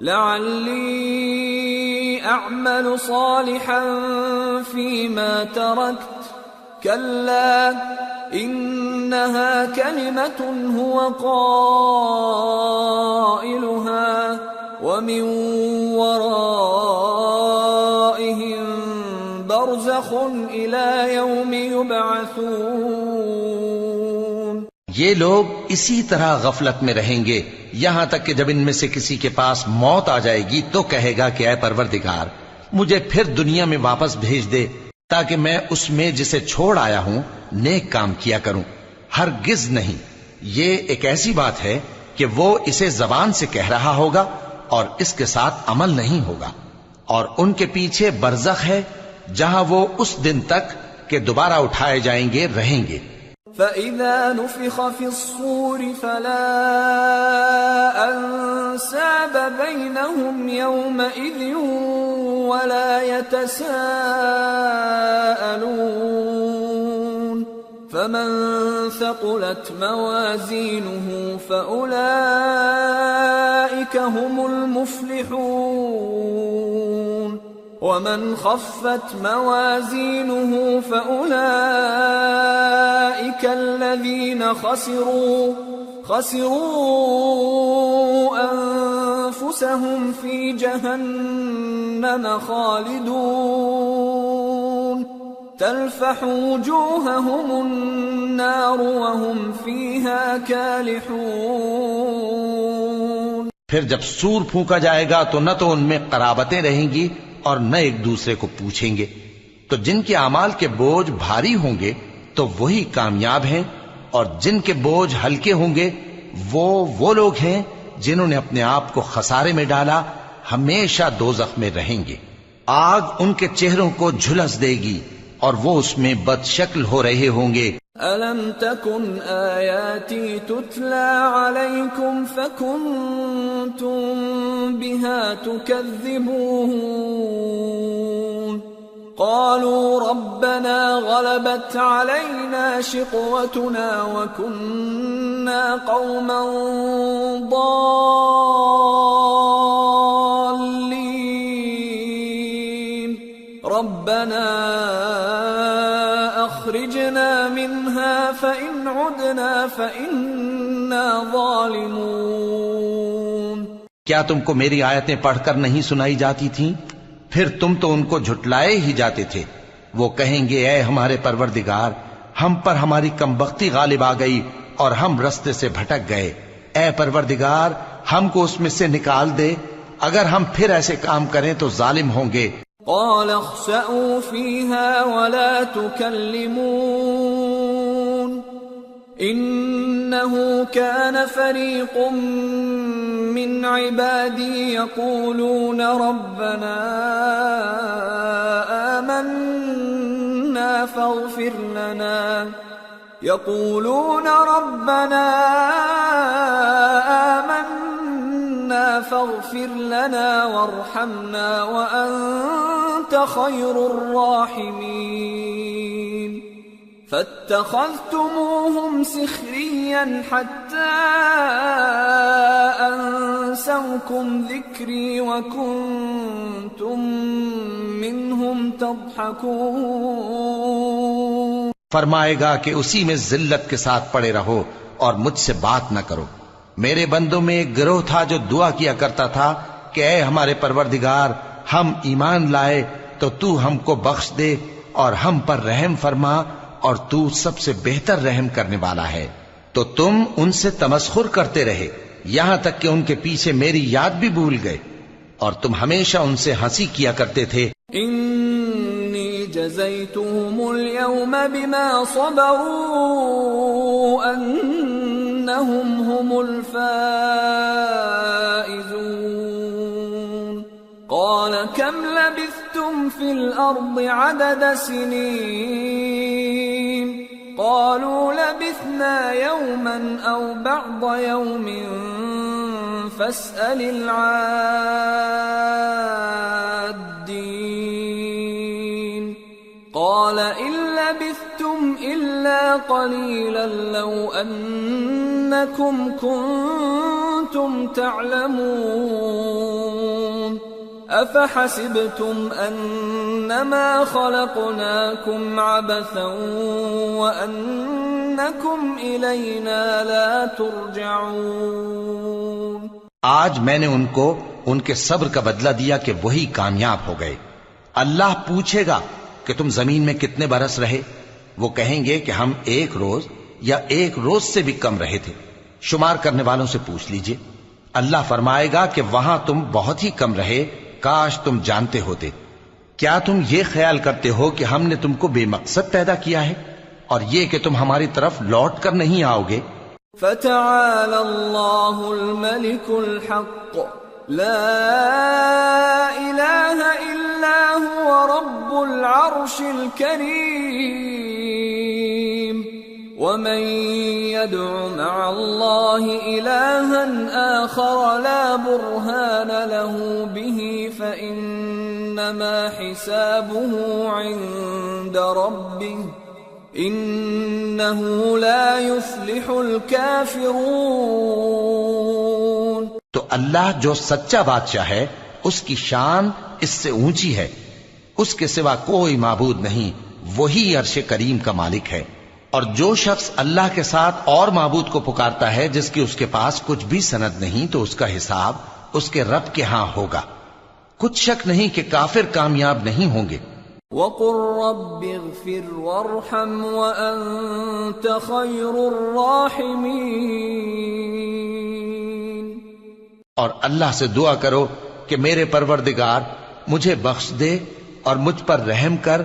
لعلی اعمل صالحا فيما تركت كلا انها كلمة هو قائلها ومن ورائهم برزخ الى يوم يبعثون۔ یہ لوگ اسی طرح غفلت میں رہیں گے یہاں تک کہ جب ان میں سے کسی کے پاس موت آ جائے گی تو کہے گا کہ اے پروردگار مجھے پھر دنیا میں واپس بھیج دے تاکہ میں اس میں جسے چھوڑ آیا ہوں نیک کام کیا کروں۔ ہرگز نہیں، یہ ایک ایسی بات ہے کہ وہ اسے زبان سے کہہ رہا ہوگا اور اس کے ساتھ عمل نہیں ہوگا، اور ان کے پیچھے برزخ ہے جہاں وہ اس دن تک کہ دوبارہ اٹھائے جائیں گے رہیں گے۔ فَإِذَا نُفِخَ فِي الصُّورِ فَلَا أَنْسَابَ بَيْنَهُمْ يَوْمَئِذٍ وَلَا يَتَسَاءَلُونَ فَمَنْ ثَقُلَتْ مَوَازِينُهُ فَأُولَئِكَ هُمُ الْمُفْلِحُونَ وَمَنْ خَفَّتْ مَوَازِينُهُ فَأُولَئِكَ الَّذِينَ خَسِرُوا أَنفُسَهُمْ فِي جَهَنَّمَ خَالِدُونَ تَلْفَحُ وُجُوهَهُمُ النَّارُ وَهُمْ فِيهَا كَالِحُونَ۔ پھر جب سور پھونکا جائے گا تو نہ تو ان میں قرابتیں رہیں گی اور نہ ایک دوسرے کو پوچھیں گے، تو جن کے اعمال کے بوجھ بھاری ہوں گے تو وہی کامیاب ہیں، اور جن کے بوجھ ہلکے ہوں گے وہ لوگ ہیں جنہوں نے اپنے آپ کو خسارے میں ڈالا، ہمیشہ دوزخ میں رہیں گے۔ آگ ان کے چہروں کو جھلس دے گی اور وہ اس میں بد شکل ہو رہے ہوں گے۔ أَلَمْ تَكُنْ آيَاتِي تُتْلَى عَلَيْكُمْ فَكُنْتُمْ بِهَا تُكَذِّبُونَ قَالُوا رَبَّنَا غَلَبَتْ عَلَيْنَا شِقْوَتُنَا وَكُنَّا قَوْمًا ضَالِّينَ رَبَّنَا أَخْرِجْنَا مِنْهَا فَإِنْ عُدْنَا فَإِنَّا ظَالِمُونَ کیا تم کو میری آیتیں پڑھ کر نہیں سنائی جاتی تھیں؟ پھر تم تو ان کو جھٹلائے ہی جاتے تھے۔ وہ کہیں گے اے ہمارے پروردگار، ہم پر ہماری کمبختی غالب آ گئی اور ہم رستے سے بھٹک گئے۔ اے پروردگار، ہم کو اس میں سے نکال دے، اگر ہم پھر ایسے کام کریں تو ظالم ہوں گے۔ قال اخسئوا فيها ولا تكلمون إنه كان فريق من عبادي يقولون ربنا آمنا فاغفر لنا وارحمنا وأنت خير الراحمين فاتخذتموهم سخريا حتى أنسوكم ذكري وكنتم منهم تضحكون۔ فرمائے گا کہ اسی میں ذلت کے ساتھ پڑے رہو اور مجھ سے بات نہ کرو۔ میرے بندوں میں ایک گروہ تھا جو دعا کیا کرتا تھا کہ اے ہمارے پروردگار، ہم ایمان لائے تو تو ہم کو بخش دے اور ہم پر رحم فرما، اور تو سب سے بہتر رحم کرنے والا ہے۔ تو تم ان سے تمسخر کرتے رہے یہاں تک کہ ان کے پیچھے میری یاد بھی بھول گئے، اور تم ہمیشہ ان سے ہنسی کیا کرتے تھے۔ انی جزیتهم اليوم بما صبروا انہم هم الفائزون قال كم لبثتم في الارض عدد سنين قالوا لبثنا يوما او بعض يوم فاسأل العادين قال إن لبثتم إلا قليلا لو أنكم كنتم تعلمون أفحسبتم أنما خلقناكم عبثا وأنكم إلينا لا ترجعون۔ آج میں نے ان کو ان کے صبر کا بدلہ دیا کہ وہی کامیاب ہو گئے۔ اللہ پوچھے گا کہ تم زمین میں کتنے برس رہے؟ وہ کہیں گے کہ ہم ایک روز یا ایک روز سے بھی کم رہے تھے۔ شمار کرنے والوں سے پوچھ لیجئے۔ اللہ فرمائے گا کہ وہاں تم بہت ہی کم رہے، کاش تم جانتے ہوتے۔ کیا تم یہ خیال کرتے ہو کہ ہم نے تم کو بے مقصد پیدا کیا ہے اور یہ کہ تم ہماری طرف لوٹ کر نہیں آؤ گے؟ فتعالى الله الملك الحق لا إله إلا هو رب العرش الكريم ومن يدع مع الله إلها آخر لا برهان له به فإنما حسابه عند ربه انہو لا یفلح الکافرون۔ تو اللہ جو سچا بادشاہ ہے اس کی شان اس سے اونچی ہے، اس کے سوا کوئی معبود نہیں، وہی عرش کریم کا مالک ہے۔ اور جو شخص اللہ کے ساتھ اور معبود کو پکارتا ہے جس کی اس کے پاس کچھ بھی سند نہیں، تو اس کا حساب اس کے رب کے ہاں ہوگا۔ کچھ شک نہیں کہ کافر کامیاب نہیں ہوں گے۔ وَقُلْ رَبِّ اغْفِرْ وَارْحَمْ وَأَنْتَ خَيْرُ الرَّاحِمِينَ۔ اور اللہ سے دعا کرو کہ میرے پروردگار مجھے بخش دے اور مجھ پر رحم کر،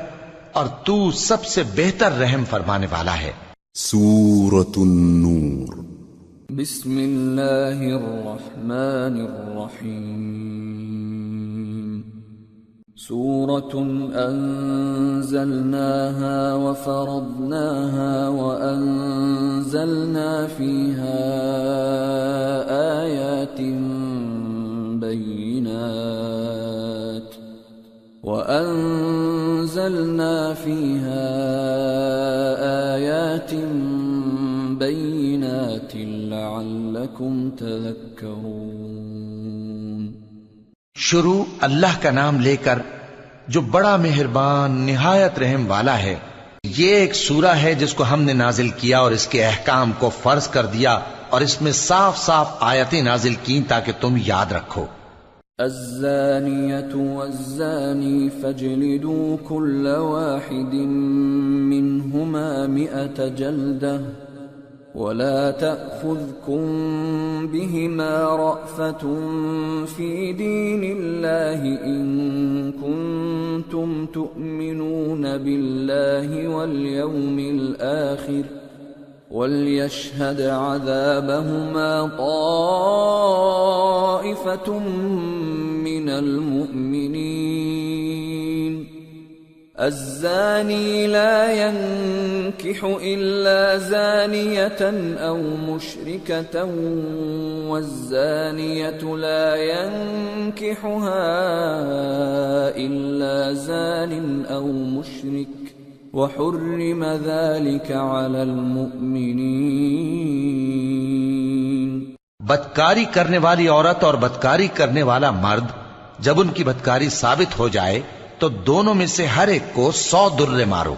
اور تو سب سے بہتر رحم فرمانے والا ہے۔ سورة النور۔ بسم اللہ الرحمن الرحیم۔ سورة أنزلناها وفرضناها وأنزلنا فيها آيات بينات لعلكم تذكرون. شروع اللہ کا نام لے کر جو بڑا مہربان نہایت رحم والا ہے. یہ ایک سورہ ہے جس کو ہم نے نازل کیا اور اس کے احکام کو فرض کر دیا اور اس میں صاف صاف آیتیں نازل کی تاکہ تم یاد رکھو. الزانية والزاني فاجلدوا كل واحد منهما 100 جلدة ولا تأخذكم بهما رأفة في دين الله إن كنتم تؤمنون بالله واليوم الآخر وَلْيَشْهَدْ عَذَابَهُمَا طَائِفَةٌ مِّنَ الْمُؤْمِنِينَ. الزَّانِي لَا يَنكِحُ إِلَّا زَانِيَةً أَوْ مُشْرِكَةً وَالزَّانِيَةُ لَا يَنكِحُهَا إِلَّا زَانٍ أَوْ مُشْرِكٌ وَحُرِّمَ ذَلِكَ عَلَى الْمُؤْمِنِينَ. بدکاری کرنے والی عورت اور بدکاری کرنے والا مرد جب ان کی بدکاری ثابت ہو جائے تو دونوں میں سے ہر ایک کو 100 درے مارو.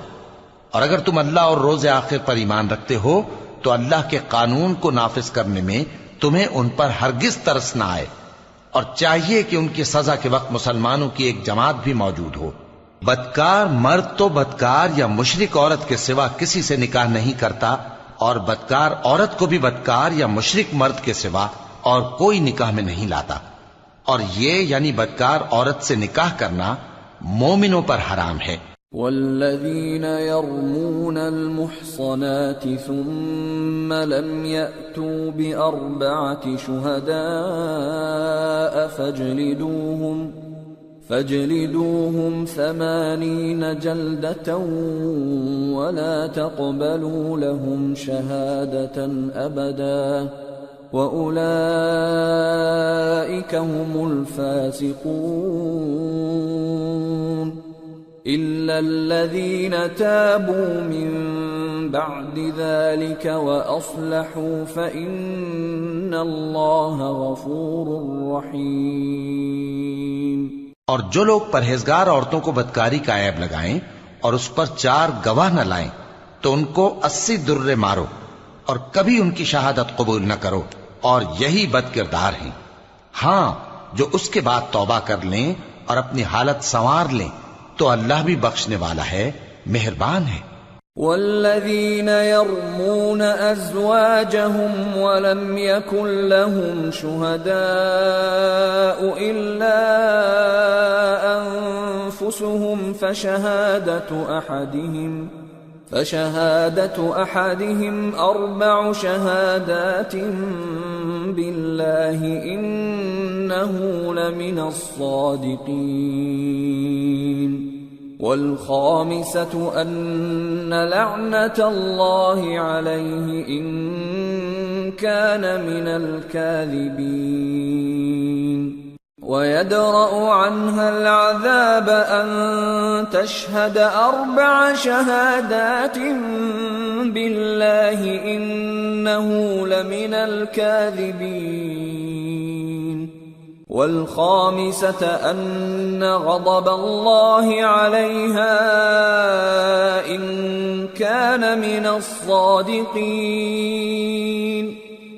اور اگر تم اللہ اور روز آخر پر ایمان رکھتے ہو تو اللہ کے قانون کو نافذ کرنے میں تمہیں ان پر ہرگز ترس نہ آئے، اور چاہیے کہ ان کی سزا کے وقت مسلمانوں کی ایک جماعت بھی موجود ہو. بدکار مرد تو بدکار یا مشرک عورت کے سوا کسی سے نکاح نہیں کرتا، اور بدکار عورت کو بھی بدکار یا مشرک مرد کے سوا اور کوئی نکاح میں نہیں لاتا. اور یہ یعنی بدکار عورت سے نکاح کرنا مومنوں پر حرام ہے. والذین یرمون المحصنات ثم لم یأتوا بأربعة شہداء فاجلدوهم 80 جلدة ولا تقبلوا لهم شهادة أبدا وأولئك هم الفاسقون. إلا الذين تابوا من بعد ذلك وأصلحوا فإن الله غفور رحيم. اور جو لوگ پرہیزگار عورتوں کو بدکاری کا عیب لگائیں اور اس پر 4 گواہ نہ لائیں تو ان کو 80 درے مارو اور کبھی ان کی شہادت قبول نہ کرو، اور یہی بد کردار ہیں. ہاں جو اس کے بعد توبہ کر لیں اور اپنی حالت سنوار لیں تو اللہ بھی بخشنے والا ہے، مہربان ہے. والذین یرمون ازواجهم ولم یکن لهم شهداء الا انفسهم فشهادة احدهم 4 شهادات بالله انه لمن الصادقين. والخامسة أن لعنة الله عليه إن كان من الكاذبين. ويدرأ عنها العذاب أن تشهد 4 شهادات بالله إنه لمن الكاذبين. والخامسة أن غضب الله عليها إن كان من الصادقين.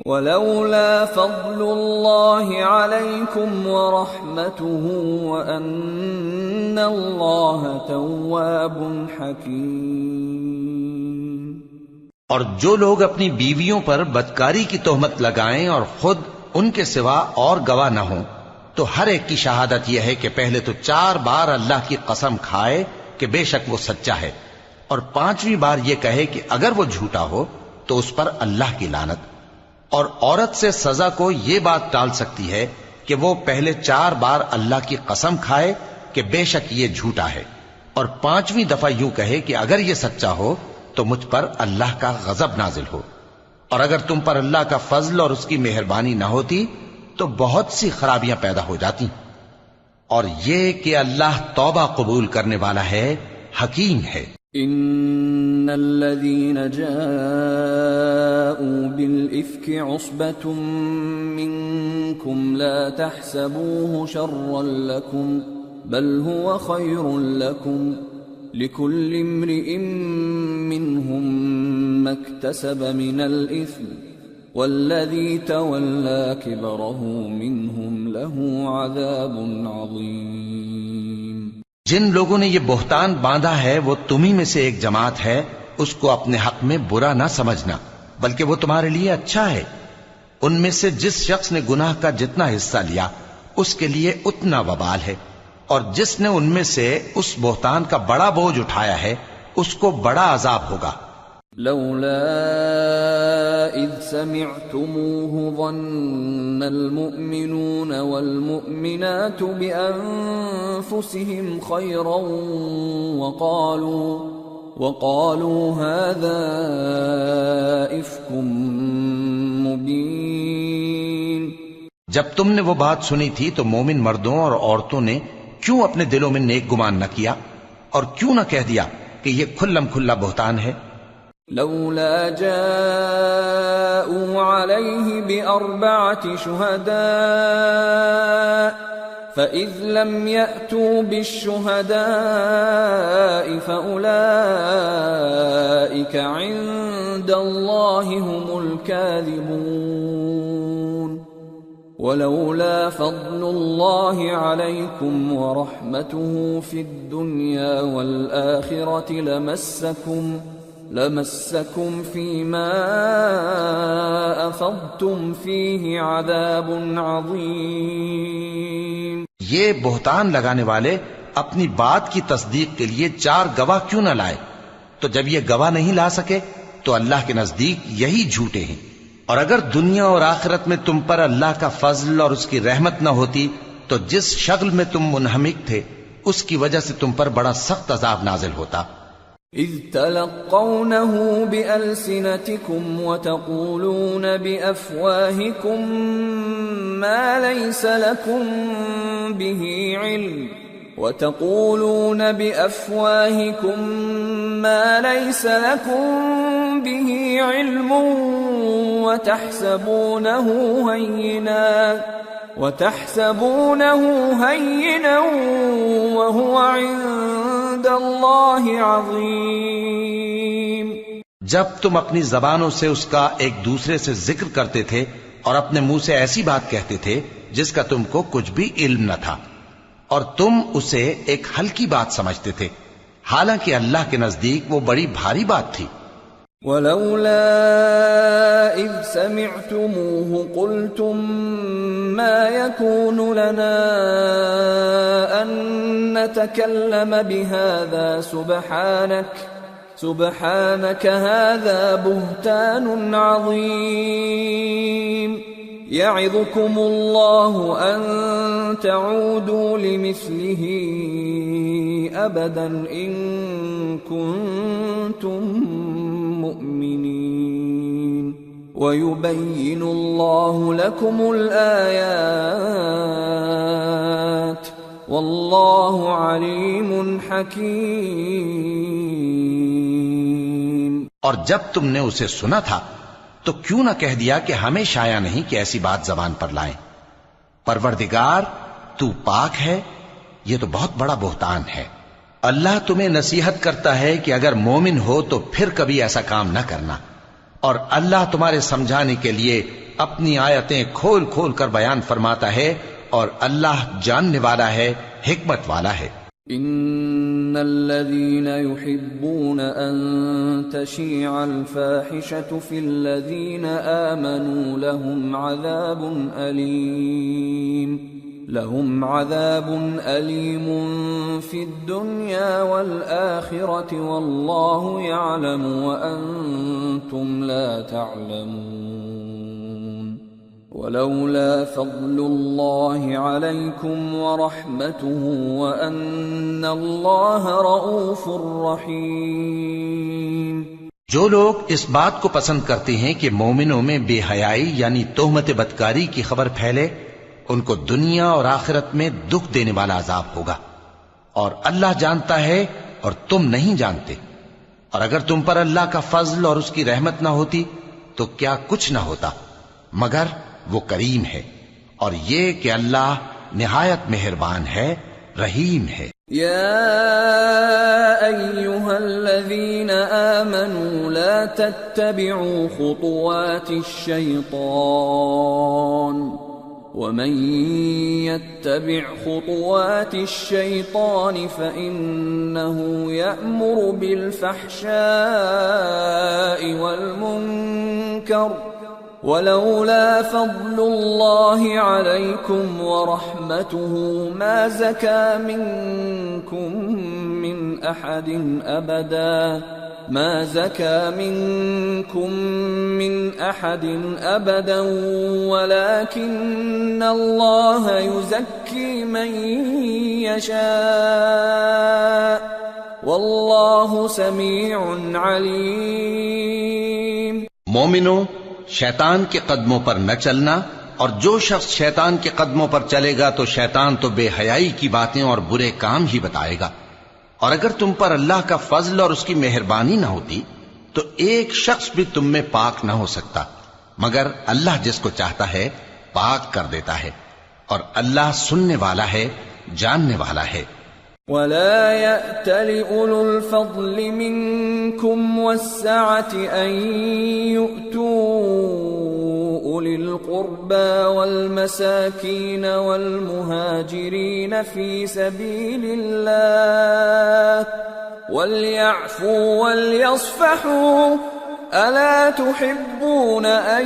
ولولا فضل الله عليكم ورحمته وأن الله تواب حكيم. اور جو لوگ اپنی بیویوں پر بدکاری کی تہمت لگائیں اور خود ان کے سوا اور گواہ نہ ہوں تو ہر ایک کی شہادت یہ ہے کہ پہلے تو 4 بار اللہ کی قسم کھائے کہ بے شک وہ سچا ہے، اور 5ویں بار یہ کہے کہ اگر وہ جھوٹا ہو تو اس پر اللہ کی لعنت. اور عورت سے سزا کو یہ بات ٹال سکتی ہے کہ وہ پہلے 4 بار اللہ کی قسم کھائے کہ بے شک یہ جھوٹا ہے، اور 5ویں دفعہ یوں کہے کہ اگر یہ سچا ہو تو مجھ پر اللہ کا غضب نازل ہو، اور اگر تم پر اللہ کا فضل اور اس کی مہربانی نہ ہوتی تو بہت سی خرابیاں پیدا ہو جاتی۔ اور یہ کہ اللہ توبہ قبول کرنے والا ہے، حکیم ہے۔ ان الذين جاءوا بالافك عصبة منكم لا تحسبوه شرا لكم بل هو خير لكم لكل امرئ منهم ما اكتسب من الاثم والذي تولى كبره منهم له عذاب عظيم۔ جن لوگوں نے یہ بہتان باندھا ہے وہ تمہیں میں سے ایک جماعت ہے، اس کو اپنے حق میں برا نہ سمجھنا، بلکہ وہ تمہارے لیے اچھا ہے۔ ان میں سے جس شخص نے گناہ کا جتنا حصہ لیا اس کے لیے اتنا وبال ہے، اور جس نے ان میں سے اس بہتان کا بڑا بوجھ اٹھایا ہے اس کو بڑا عذاب ہوگا۔ لولا اذ سمعتموه ظن المؤمنون والمؤمنات بانفسهم خيرا وقالوا هذا افك مبين۔ جب تم نے وہ بات سنی تھی تو مومن مردوں اور عورتوں نے کیوں اپنے دلوں میں نیک گمان نہ کیا، اور کیوں نہ کہہ دیا کہ یہ کھلم کھلا بہتان ہے؟ لولا جاءوا عليه بأربعة شهداء فإذ لم يأتوا بالشهداء فأولئك عند الله هم الكاذبون ولولا فضل الله عليكم ورحمته في الدنيا والآخرة لمسكم فيما أفضتم فيه عذاب عظيم۔ یہ بہتان لگانے والے اپنی بات کی تصدیق کے لیے 4 گواہ کیوں نہ لائے؟ تو جب یہ گواہ نہیں لا سکے تو اللہ کے نزدیک یہی جھوٹے ہیں۔ اور اگر دنیا اور آخرت میں تم پر اللہ کا فضل اور اس کی رحمت نہ ہوتی تو جس شغل میں تم منہمک تھے اس کی وجہ سے تم پر بڑا سخت عذاب نازل ہوتا۔ اذ تلقونه بألسنتكم وتقولون بأفواهكم ما ليس لكم به علم وتحسبونه هينا وهو عند الله عظيم۔ جب تم اپنی زبانوں سے اس کا ایک دوسرے سے ذکر کرتے تھے اور اپنے منہ سے ایسی بات کہتے تھے جس کا تم کو کچھ بھی علم نہ تھا، اور تم اسے ایک ہلکی بات سمجھتے تھے، حالانکہ اللہ کے نزدیک وہ بڑی بھاری بات تھی۔ ولولا اذ سمعتموه قلتم ما يكون لنا ان نتكلم بهذا سبحانك هذا بهتان عظيم يعظكم الله ان تعودوا لمثله ابدا ان كنتم مؤمنين ويبين الله لكم الآيات والله عليم حكيم۔ اور جب تم نے اسے سنا تھا تو کیوں نہ کہہ دیا کہ ہمیں شایع نہیں کہ ایسی بات زبان پر لائیں؟ پروردگار تو پاک ہے، یہ تو بہت بڑا بہتان ہے۔ اللہ تمہیں نصیحت کرتا ہے کہ اگر مومن ہو تو پھر کبھی ایسا کام نہ کرنا، اور اللہ تمہارے سمجھانے کے لیے اپنی آیتیں کھول کھول کر بیان فرماتا ہے، اور اللہ جاننے والا ہے، حکمت والا ہے۔ ان الذين يحبون ان تشيع الفاحشة في الذين آمنوا لهم عذاب أليم في الدنيا والآخرة والله يعلم وأنتم لا تعلمون ولولا فضل الله عليكم ورحمته وأن الله رؤوف رحيم۔ جو لوگ اس بات کو پسند کرتے ہیں کہ مومنوں میں بے حیائی یعنی تہمت بدکاری کی خبر پھیلے، ان کو دنیا اور آخرت میں دکھ دینے والا عذاب ہوگا، اور اللہ جانتا ہے اور تم نہیں جانتے۔ اور اگر تم پر اللہ کا فضل اور اس کی رحمت نہ ہوتی تو کیا کچھ نہ ہوتا، مگر وہ کریم ہے، اور یہ کہ اللہ نہایت مہربان ہے، رحیم ہے۔ يا أيها الذين آمنوا لا تتبعوا خطوات الشيطان ومن يتبع خطوات الشيطان فإنه يأمر بالفحشاء والمنكر ولولا فضل الله عليكم ورحمته ما زكى منكم من أحد أبدا ولكن الله يزكي من يشاء والله سميع عليم۔ مومنو، شیطان کے قدموں پر نہ چلنا، اور جو شخص شیطان کے قدموں پر چلے گا تو شیطان تو بے حیائی کی باتیں اور برے کام ہی بتائے گا۔ اور اگر تم پر اللہ کا فضل اور اس کی مہربانی نہ ہوتی تو ایک شخص بھی تم میں پاک نہ ہو سکتا، مگر اللہ جس کو چاہتا ہے پاک کر دیتا ہے، اور اللہ سننے والا ہے، جاننے والا ہے۔ ولا يأتل أولو الفضل منكم والسعة أن يؤتوا أولي القربى والمساكين والمهاجرين في سبيل الله وليعفوا وليصفحوا ألا تحبون أن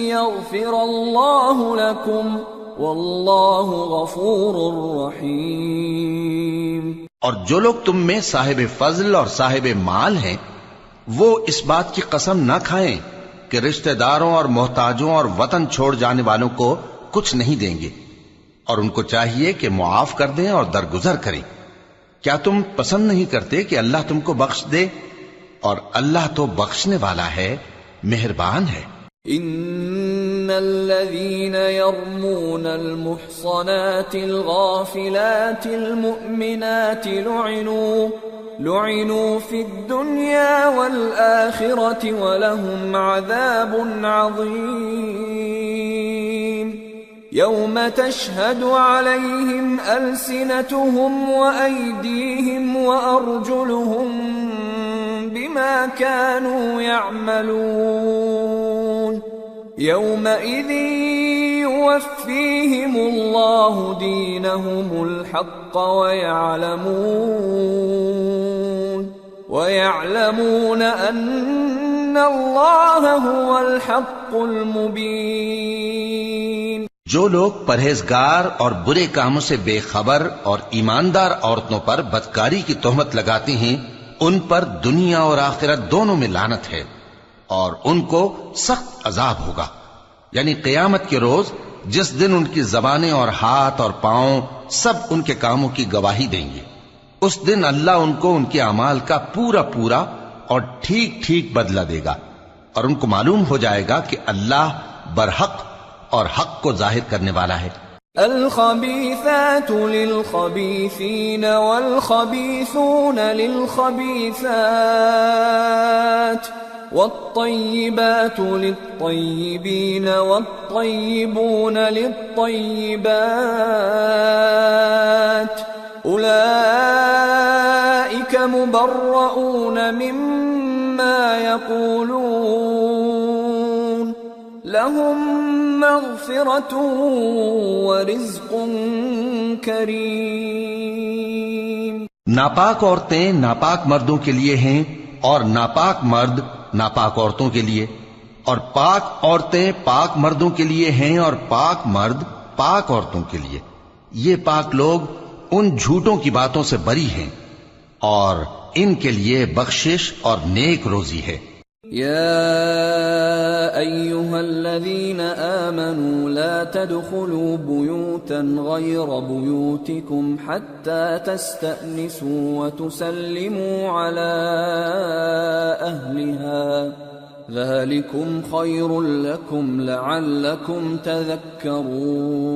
يغفر الله لكم واللہ غفور رحیم۔ اور جو لوگ تم میں صاحب فضل اور صاحب مال ہیں وہ اس بات کی قسم نہ کھائیں کہ رشتہ داروں اور محتاجوں اور وطن چھوڑ جانے والوں کو کچھ نہیں دیں گے، اور ان کو چاہیے کہ معاف کر دیں اور درگزر کریں۔ کیا تم پسند نہیں کرتے کہ اللہ تم کو بخش دے؟ اور اللہ تو بخشنے والا ہے، مہربان ہے۔ ان الذين يرمون المحصنات الغافلات المؤمنات لعنوا في الدنيا والآخرة ولهم عذاب عظيم يوم تشهد عليهم ألسنتهم وأيديهم وأرجلهم بما كانوا يعملون يومئذ يوفيهم الله دينهم الحق ويعلمون أن الله هو الحق المبين۔ جو لوگ پرہیزگار اور برے کاموں سے بے خبر اور ایماندار عورتوں پر بدکاری کی تہمت لگاتے ہیں ان پر دنیا اور آخرت دونوں میں لعنت ہے، اور ان کو سخت عذاب ہوگا، یعنی قیامت کے روز جس دن ان کی زبانیں اور ہاتھ اور پاؤں سب ان کے کاموں کی گواہی دیں گے۔ اس دن اللہ ان کو ان کے اعمال کا پورا پورا اور ٹھیک ٹھیک بدلہ دے گا، اور ان کو معلوم ہو جائے گا کہ اللہ برحق اور حق کو ظاہر کرنے والا ہے۔ الخبيثات للخبيثين والخبيثون للخبيثات والطيبات للطيبين والطيبون للطيبات أولئك مبرؤون مما يقولون لهم مغفرة ورزق کریم۔ ناپاک عورتیں ناپاک مردوں کے لیے ہیں، اور ناپاک مرد ناپاک عورتوں کے لیے، اور پاک عورتیں پاک مردوں کے لیے ہیں، اور پاک مرد پاک عورتوں کے لیے۔ یہ پاک لوگ ان جھوٹوں کی باتوں سے بری ہیں، اور ان کے لیے بخشش اور نیک روزی ہے۔ يا أيها الذين آمنوا لا تدخلوا بيوتا غير بيوتكم حتى تستأنسوا وتسلموا على أهلها ذلكم خير لكم لعلكم تذكرون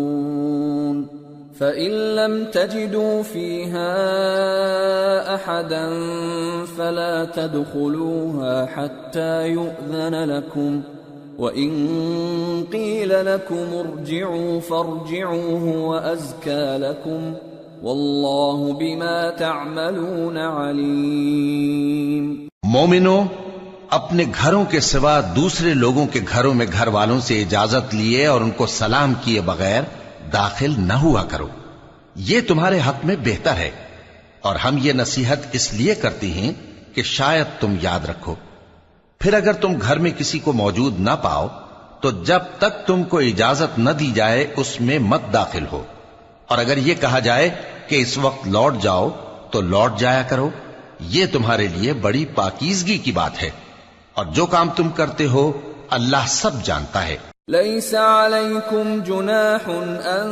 فإن لم تجدوا فيها أحدا فلا تدخلوها حتى يؤذن لكم وإن قيل لكم ارجعوا فارجعوا هو أزكى لكم والله بما تعملون عليم. مومنو، اپنے گھروں کے سوا دوسرے لوگوں کے گھروں میں گھر والوں سے اجازت لیے اور ان کو سلام کیے بغیر داخل نہ ہوا کرو، یہ تمہارے حق میں بہتر ہے، اور ہم یہ نصیحت اس لیے کرتے ہیں کہ شاید تم یاد رکھو. پھر اگر تم گھر میں کسی کو موجود نہ پاؤ تو جب تک تم کو اجازت نہ دی جائے اس میں مت داخل ہو، اور اگر یہ کہا جائے کہ اس وقت لوٹ جاؤ تو لوٹ جایا کرو، یہ تمہارے لیے بڑی پاکیزگی کی بات ہے، اور جو کام تم کرتے ہو اللہ سب جانتا ہے. ليس عليكم جناح أن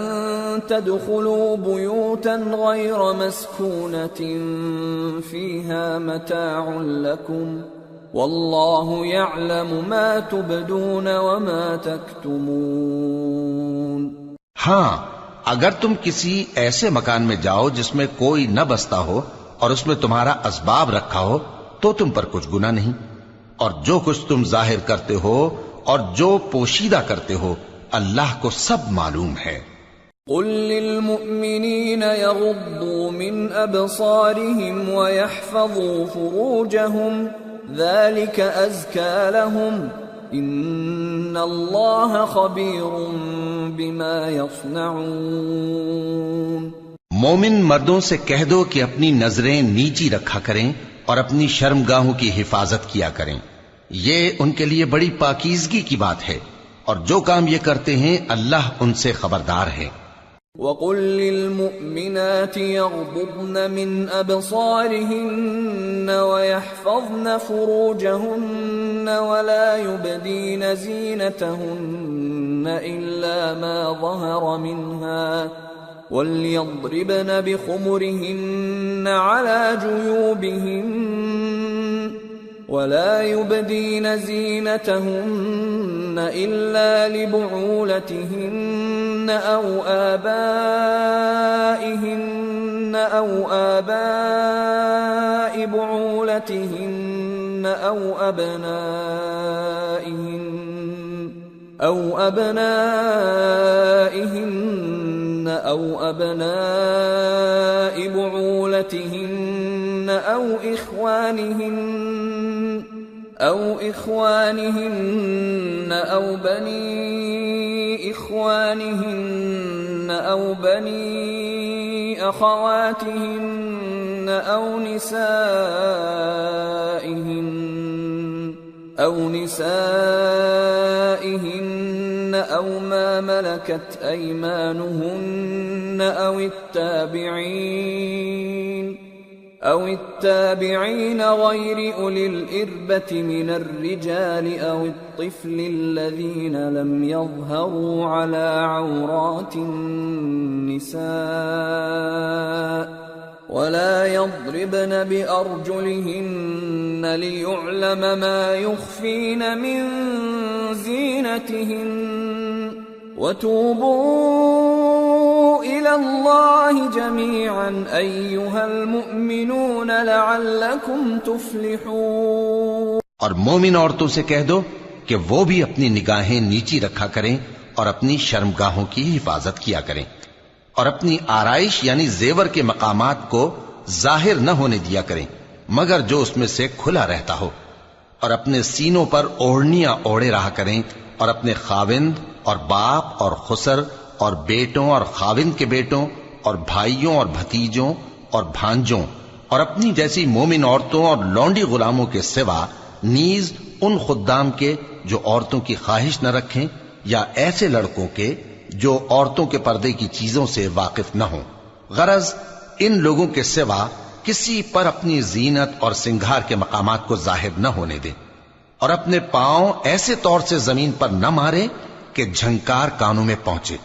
تدخلوا بيوتا غير مسكونة فيها متاع لكم والله يعلم ما تبدون وما تكتمون. ہاں، اگر تم کسی ایسے مکان میں جاؤ جس میں کوئی نہ بستا ہو اور اس میں تمہارا اسباب رکھا ہو تو تم پر کچھ گناہ نہیں، اور جو کچھ تم ظاہر کرتے ہو اور جو پوشیدہ کرتے ہو اللہ کو سب معلوم ہے. قل للمؤمنين يغضوا من أبصارهم ويحفظوا فروجهم ذلك أزكى لهم إن الله خبير بما يصنعون. مومن مردوں سے کہہ دو کہ اپنی نظریں نیچی رکھا کریں اور اپنی شرمگاہوں کی حفاظت کیا کریں، یہ ان کے لیے بڑی پاکیزگی کی بات ہے، اور جو کام یہ کرتے ہیں اللہ ان سے خبردار ہے. وَقُل لِّلْمُؤْمِنَاتِ يَغْضُضْنَ مِنْ أَبْصَارِهِنَّ وَيَحْفَظْنَ فُرُوجَهُنَّ وَلَا يُبْدِينَ زِينَتَهُنَّ إِلَّا مَا ظَهَرَ مِنْهَا وَلْيَضْرِبْنَ بِخُمُرِهِنَّ عَلَى جُيُوبِهِنَّ ولا يبدين زينتهن إلا لبعولتهن أو آبائهن أو آباء بعولتهن أو أبنائهن أو أبناء بعولتهن أو إخوانهن أو بني إخوانهن أو بني أخواتهن أو نسائهن أو ما ملكت أيمانهن أو التابعين غير أولي الإربة من الرجال أو الطفل الذين لم يظهروا على عورات النساء ولا يضربن بأرجلهن ليعلم ما يخفين من زينتهن وتوبوا إلى الله جميعا أيها المؤمنون لعلكم تفلحون. اور مومن عورتوں سے کہہ دو کہ وہ بھی اپنی نگاہیں نیچی رکھا کریں اور اپنی شرمگاہوں کی حفاظت کیا کریں، اور اپنی آرائش یعنی زیور کے مقامات کو ظاہر نہ ہونے دیا کریں مگر جو اس میں سے کھلا رہتا ہو، اور اپنے سینوں پر اوڑھنیاں اوڑھے رہا کریں، اور اپنے خاوند اور باپ اور خسر اور بیٹوں اور خاوند کے بیٹوں اور بھائیوں اور بھتیجوں اور بھانجوں اور اپنی جیسی مومن عورتوں اور لونڈی غلاموں کے سوا نیز ان خدام کے جو عورتوں کی خواہش نہ رکھیں، یا ایسے لڑکوں کے جو عورتوں کے پردے کی چیزوں سے واقف نہ ہوں. غرض ان لوگوں کے سوا کسی پر اپنی زینت اور سنگھار کے مقامات کو ظاہر نہ ہونے دیں، اور اپنے پاؤں ایسے طور سے زمین پر نہ مارے کہ جھنکار کانوں میں پہنچے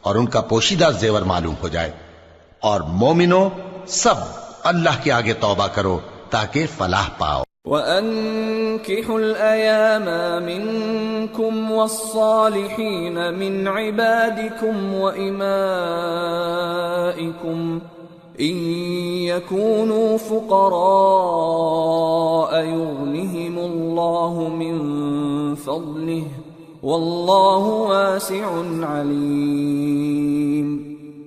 اور ان کا پوشیدہ زیور معلوم ہو جائے. اور مومنو سب اللہ کے آگے توبہ کرو تاکہ فلاح پاؤ. وَأَنكِحُوا الْأَيَامَ مِنكُمْ وَالصَّالِحِينَ مِنْ عِبَادِكُمْ وَإِمَائِكُمْ إِن يَكُونُوا فُقَرَاءَ يُغْنِهِمُ اللَّهُ مِنْ فَضْلِهِ وَاللَّهُ وَاسِعٌ عَلِيمٌ.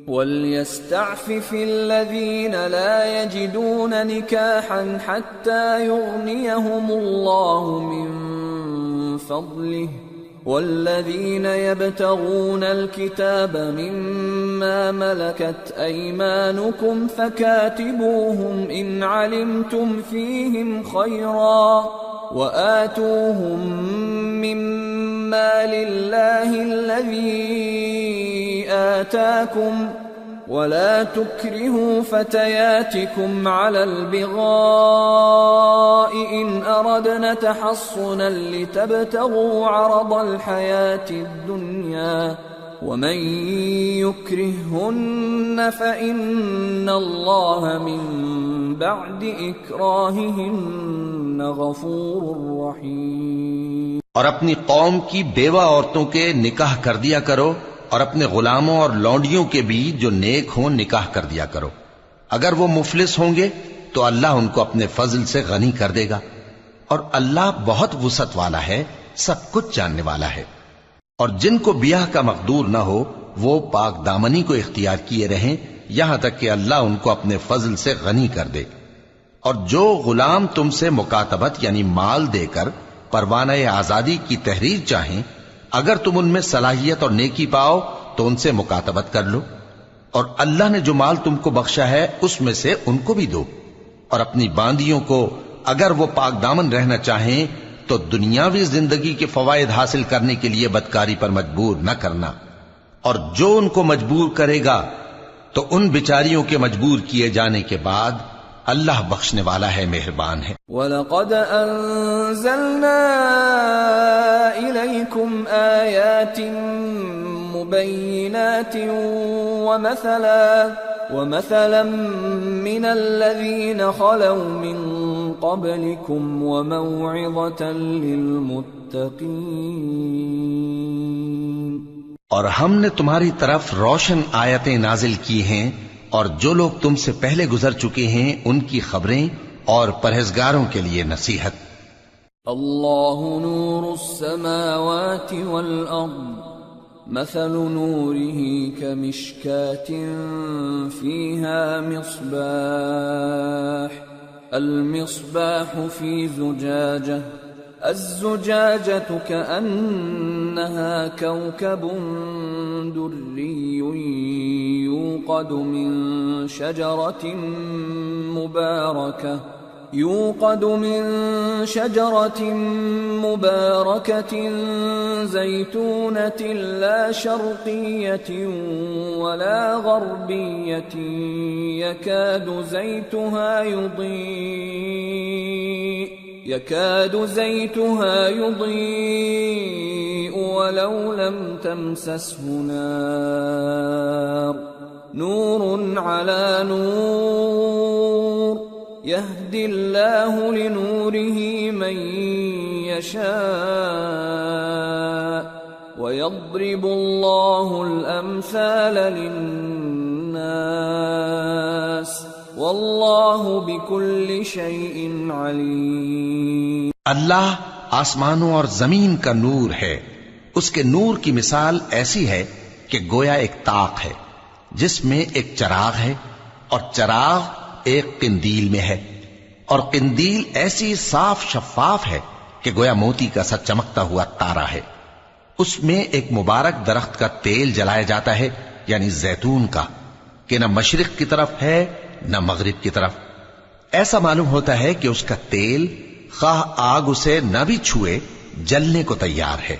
وَلْيَسْتَعْفِفِ الَّذِينَ لَا يَجِدُونَ نِكَاحًا حَتَّى يُغْنِيَهُمُ اللَّهُ مِنْ فَضْلِهِ وَالَّذِينَ يَبْتَغُونَ الْكِتَابَ مِمَّا مَلَكَتْ أَيْمَانُكُمْ فَكَاتِبُوهُمْ إِنْ عَلِمْتُمْ فِيهِمْ خَيْرًا وَآتُوهُمْ مِمَّا لِلَّهِ الَّذِي آتَاكُمْ وَلَا تُكْرِهُوا فَتَيَاتِكُمْ عَلَى الْبِغَاءِ إِنْ أَرَدْنَ تَحَصُّنًا لِتَبْتَغُوا عَرَضَ الْحَيَاةِ الدُّنْيَا وَمَنْ يُكْرِههُّنَّ فَإِنَّ اللَّهَ مِنْ بَعْدِ إِكْرَاهِهِنَّ غَفُورٌ رَحِيمٌ. اور اپنی قوم کی بیوہ عورتوں کے نکاح کر دیا کرو اور اپنے غلاموں اور لونڈیوں کے بھی جو نیک ہوں نکاح کر دیا کرو. اگر وہ مفلس ہوں گے تو اللہ ان کو اپنے فضل سے غنی کر دے گا اور اللہ بہت وسعت والا ہے، سب کچھ جاننے والا ہے. اور جن کو بیاہ کا مقدور نہ ہو وہ پاک دامنی کو اختیار کیے رہیں یہاں تک کہ اللہ ان کو اپنے فضل سے غنی کر دے. اور جو غلام تم سے مکاتبت یعنی مال دے کر پروانہ آزادی کی تحریر چاہیں، اگر تم ان میں صلاحیت اور نیکی پاؤ تو ان سے مکاتبت کر لو، اور اللہ نے جو مال تم کو بخشا ہے اس میں سے ان کو بھی دو. اور اپنی باندیوں کو اگر وہ پاک دامن رہنا چاہیں تو دنیاوی زندگی کے فوائد حاصل کرنے کے لیے بدکاری پر مجبور نہ کرنا، اور جو ان کو مجبور کرے گا تو ان بیچاریوں کے مجبور کیے جانے کے بعد اللہ بخشنے والا ہے، مہربان ہے. وَلَقَدْ أَنزَلْنَا إِلَيْكُمْ آيَاتٍ مُبَيِّنَاتٍ وَمَثَلًا مِّنَ الَّذِينَ خَلَوْا مِن قَبْلِكُمْ وَمَوْعِظَةً لِّلْمُتَّقِينَ. اور ہم نے تمہاری طرف روشن آیتیں نازل کی ہیں اور جو لوگ تم سے پہلے گزر چکے ہیں ان کی خبریں اور پرہیزگاروں کے لیے نصیحت. اللہ نور السماوات والارض مثل نوره كمشكاة فيها مصباح المصباح في زجاجة الزجاجة كأنها كوكب دري يوقد من شجرة مباركة زيتونة لا شرقية ولا غربية يكاد زيتها يضيء ولو لم تمسسه نار نور على نور يهدي الله لنوره من يشاء ويضرب الله الأمثال للناس واللہ بکل شیء علیم. اللہ آسمانوں اور زمین کا نور ہے. اس کے نور کی مثال ایسی ہے کہ گویا ایک طاق ہے جس میں ایک چراغ ہے اور چراغ ایک قندیل میں ہے اور قندیل ایسی صاف شفاف ہے کہ گویا موتی کا سا چمکتا ہوا تارا ہے. اس میں ایک مبارک درخت کا تیل جلایا جاتا ہے یعنی زیتون کا کہ نہ مشرق کی طرف ہے نہ مغرب کی طرف. ایسا معلوم ہوتا ہے کہ اس کا تیل خواہ آگ اسے نہ بھی چھوئے جلنے کو تیار ہے.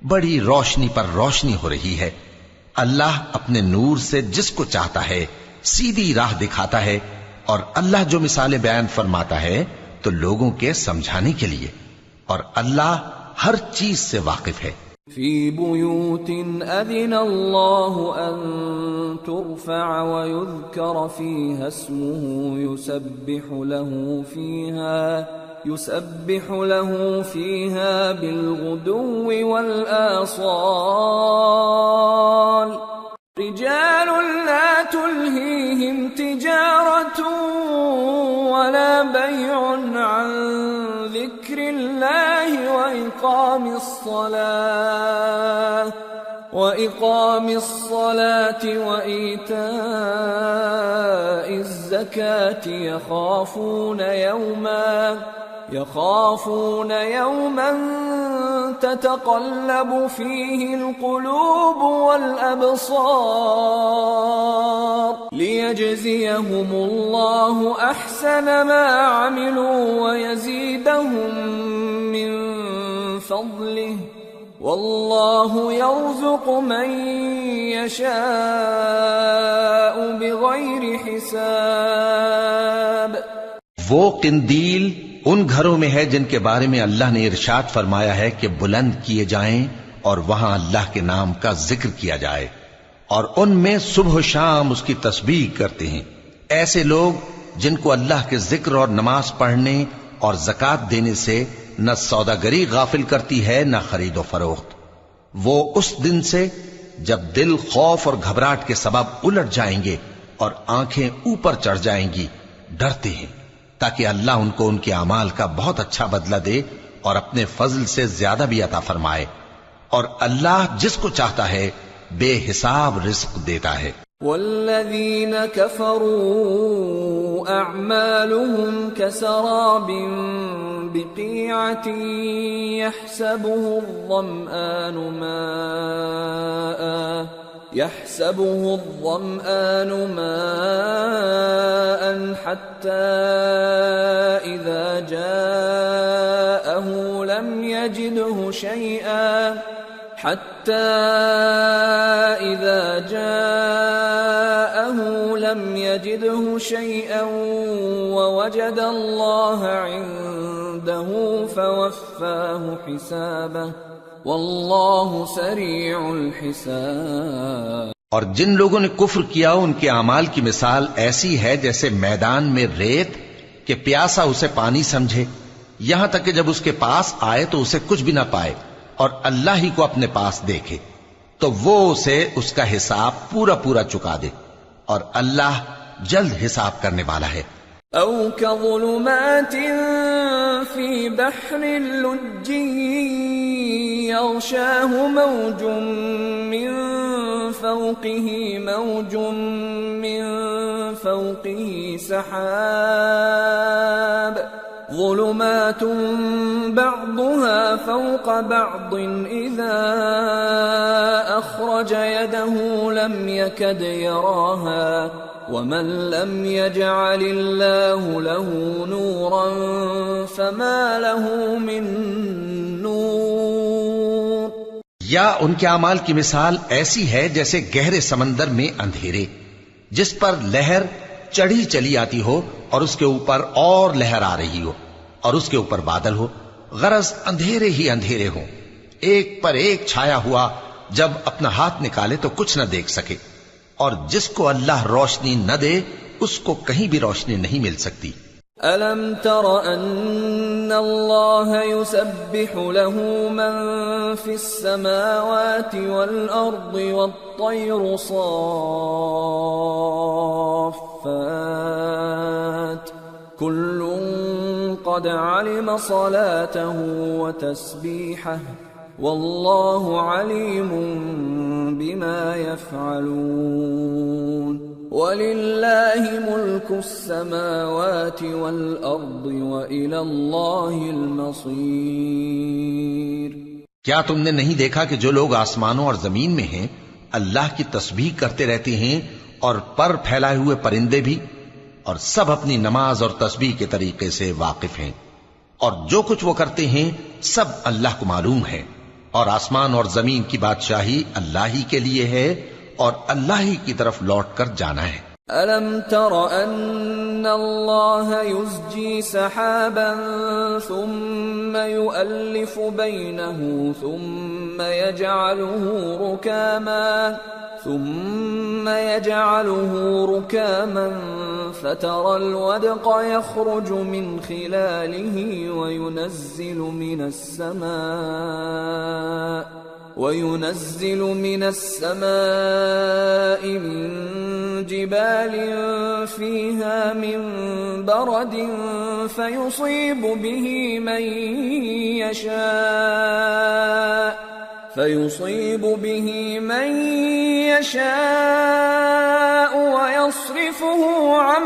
بڑی روشنی پر روشنی ہو رہی ہے. اللہ اپنے نور سے جس کو چاہتا ہے سیدھی راہ دکھاتا ہے اور اللہ جو مثالیں بیان فرماتا ہے تو لوگوں کے سمجھانے کے لیے. اور اللہ ہر چیز سے واقف ہے. فی بیوت اذن اللہ ان ترفع ویذکر فیہا اسمہ يسبح له فيها بالغدو والآصال رجال لا تلهيهم تجارة ولا بيع عن ذكر الله وإقام الصلاة وإيتاء الزكاة يخافون يوما تتقلب فيه القلوب والأبصار ليجزيهم الله أحسن ما عملوا ويزيدهم من فضله واللہ یرزق من یشاء بغیر حساب. وہ قندیل ان گھروں میں ہے جن کے بارے میں اللہ نے ارشاد فرمایا ہے کہ بلند کیے جائیں اور وہاں اللہ کے نام کا ذکر کیا جائے، اور ان میں صبح و شام اس کی تسبیح کرتے ہیں. ایسے لوگ جن کو اللہ کے ذکر اور نماز پڑھنے اور زکوٰۃ دینے سے نہ سوداگری غافل کرتی ہے نہ خرید و فروخت. وہ اس دن سے جب دل خوف اور گھبراہٹ کے سبب الٹ جائیں گے اور آنکھیں اوپر چڑھ جائیں گی ڈرتے ہیں، تاکہ اللہ ان کو ان کے اعمال کا بہت اچھا بدلہ دے اور اپنے فضل سے زیادہ بھی عطا فرمائے. اور اللہ جس کو چاہتا ہے بے حساب رزق دیتا ہے. والذین کفروا اعمالهم كسراب بقيعة يحسبه الظمآن ماء حتى إذا جاءه لم يجده شيئا ووجد الله عنده فوفاه حسابه واللہ سریع الحساب. اور جن لوگوں نے کفر کیا ان کے اعمال کی مثال ایسی ہے جیسے میدان میں ریت کہ پیاسا اسے پانی سمجھے، یہاں تک کہ جب اس کے پاس آئے تو اسے کچھ بھی نہ پائے اور اللہ ہی کو اپنے پاس دیکھے تو وہ اسے اس کا حساب پورا پورا چکا دے، اور اللہ جلد حساب کرنے والا ہے. او كظلمات في بحر لجي يغشاه موج من فوقه سحاب ظلمات بعضها فوق بعض إذا أخرج يده لم يكد يراها ومن لم يجعل الله له نورا فما له من نور. یا ان کے اعمال کی مثال ایسی ہے جیسے گہرے سمندر میں اندھیرے جس پر لہر چڑھی چلی آتی ہو اور اس کے اوپر اور لہر آ رہی ہو اور اس کے اوپر بادل ہو، غرض اندھیرے ہی اندھیرے ہوں، ایک پر ایک چھایا ہوا، جب اپنا ہاتھ نکالے تو کچھ نہ دیکھ سکے. اور جس کو اللہ روشنی نہ دے اس کو کہیں بھی روشنی نہیں مل سکتی. أَلَمْ تَرَ أَنَّ اللَّهَ يُسَبِّحُ لَهُ مَن فِي السَّمَاوَاتِ وَالْأَرْضِ وَالطَّيْرُ صَافَّاتٍ كُلٌّ قَدْ عَلِمَ صَلَاتَهُ وَتَسْبِيحَهُ وَاللَّهُ عَلِيمٌ بِمَا يَفْعَلُونَ. وَلِلَّهِ مُلْكُ السَّمَاوَاتِ وَالْأَرْضِ وَإِلَى اللَّهِ الْمَصِيرُ. کیا تم نے نہیں دیکھا کہ جو لوگ آسمانوں اور زمین میں ہیں اللہ کی تسبیح کرتے رہتے ہیں اور پر پھیلائے ہوئے پرندے بھی، اور سب اپنی نماز اور تسبیح کے طریقے سے واقف ہیں، اور جو کچھ وہ کرتے ہیں سب اللہ کو معلوم ہے. اور آسمان اور زمین کی بادشاہی اللہ ہی کے لیے ہے اور اللہ ہی کی طرف لوٹ کر جانا ہے. أَلَمْ تَرَ أَنَّ الله يزجي سحابا ثم يؤلف بينه ثم يجعله ركاما فترى الودق يخرج من خلاله وينزل من السماء من جبال فيها من برد فيصيب به من يشاء ويصرفه عن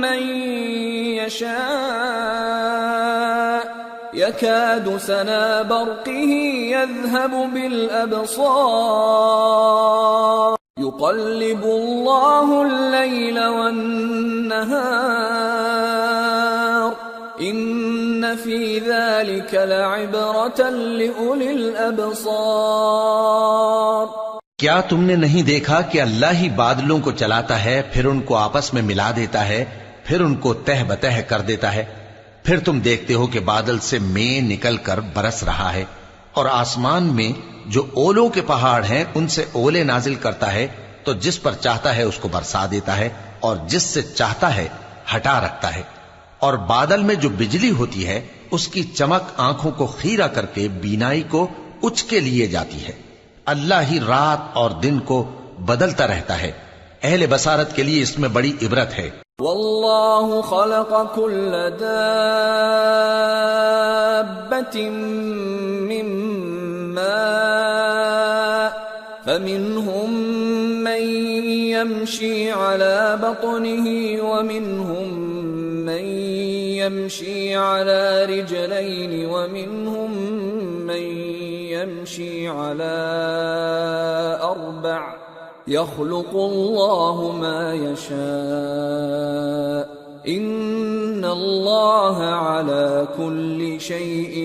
من يشاء يكاد سنا برقه يذهب بالأبصار يقلب الله الليل والنهار إن في ذلك لعبرة لأولي الأبصار. کیا تم نے نہیں دیکھا کہ اللہ ہی بادلوں کو چلاتا ہے، پھر ان کو آپس میں ملا دیتا ہے، پھر ان کو تہ بتہ کر دیتا ہے، پھر تم دیکھتے ہو کہ بادل سے مے نکل کر برس رہا ہے، اور آسمان میں جو اولوں کے پہاڑ ہیں ان سے اولے نازل کرتا ہے، تو جس پر چاہتا ہے اس کو برسا دیتا ہے اور جس سے چاہتا ہے ہٹا رکھتا ہے. اور بادل میں جو بجلی ہوتی ہے اس کی چمک آنکھوں کو خیرہ کر کے بینائی کو اچ کے لیے جاتی ہے. اللہ ہی رات اور دن کو بدلتا رہتا ہے. اہل بصارت کے لیے اس میں بڑی عبرت ہے. واللہ خلق كل دابة من ماء فمنهم من يمشي على بطنه ومنهم من يمشي على رجلين ومنهم من يمشي على أربع يخلق الله ما يشاء إن الله على كل شيء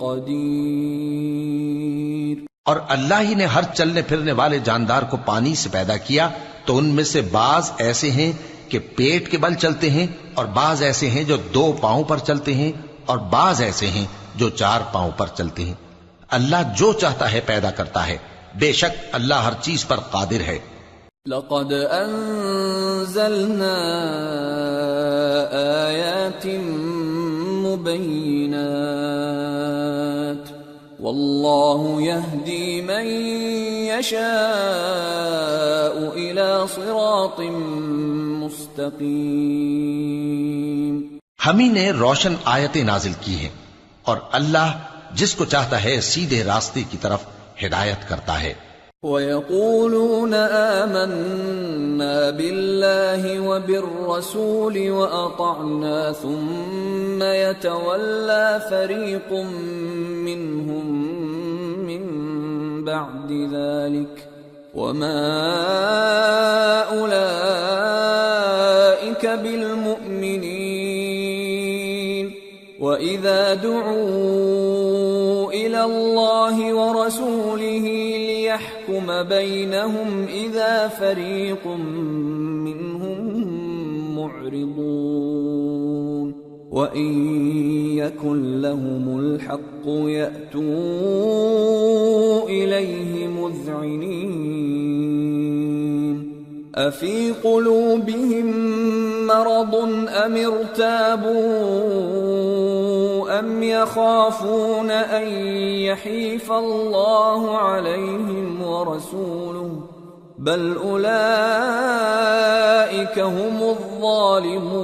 قدير. اور اللہ ہی نے ہر چلنے پھرنے والے جاندار کو پانی سے پیدا کیا، تو ان میں سے بعض ایسے ہیں کہ پیٹ کے بل چلتے ہیں، اور بعض ایسے ہیں جو 2 پاؤں پر چلتے ہیں، اور بعض ایسے ہیں جو 4 پاؤں پر چلتے ہیں. اللہ جو چاہتا ہے پیدا کرتا ہے. بے شک اللہ ہر چیز پر قادر ہے. لقد انزلنا آیات مبینات واللہ یہدی من یشاء الى صراط مستقیم. ہم ہی نے روشن آیتیں نازل کی ہیں، اور اللہ جس کو چاہتا ہے سیدھے راستے کی طرف ہدایت کرتا ہے. وَيَقُولُونَ آمَنَّا بِاللَّهِ وَبِالرَّسُولِ وَأَطَعْنَا ثُمَّ يَتَوَلَّى فَرِيقٌ مِّنْهُمْ مِّن بَعْدِ ذَلِكَ وَمَا أُولَئِكَ بِالْمُؤْمِنِينَ. وَإِذَا دُعُوا إِلَى اللَّهِ وَرَسُولِهِ لِيَحْكُمَ بَيْنَهُمْ إِذَا فَرِيقٌ مِّنْهُمْ مُعْرِضُونَ. وَإِن يَكُن لَّهُمُ الْحَقُّ يَأْتُوا إِلَيْهِ مُذْعِنِينَ. أَفِي قُلُوبِهِم مَّرَضٌ أَمِ ارْتَابُوا أَمْ يَخَافُونَ أَن يَحِيفَ اللَّهُ عَلَيْهِمْ وَرَسُولُهُ بَلْ أُولَئِكَ هُمُ الظَّالِمُونَ.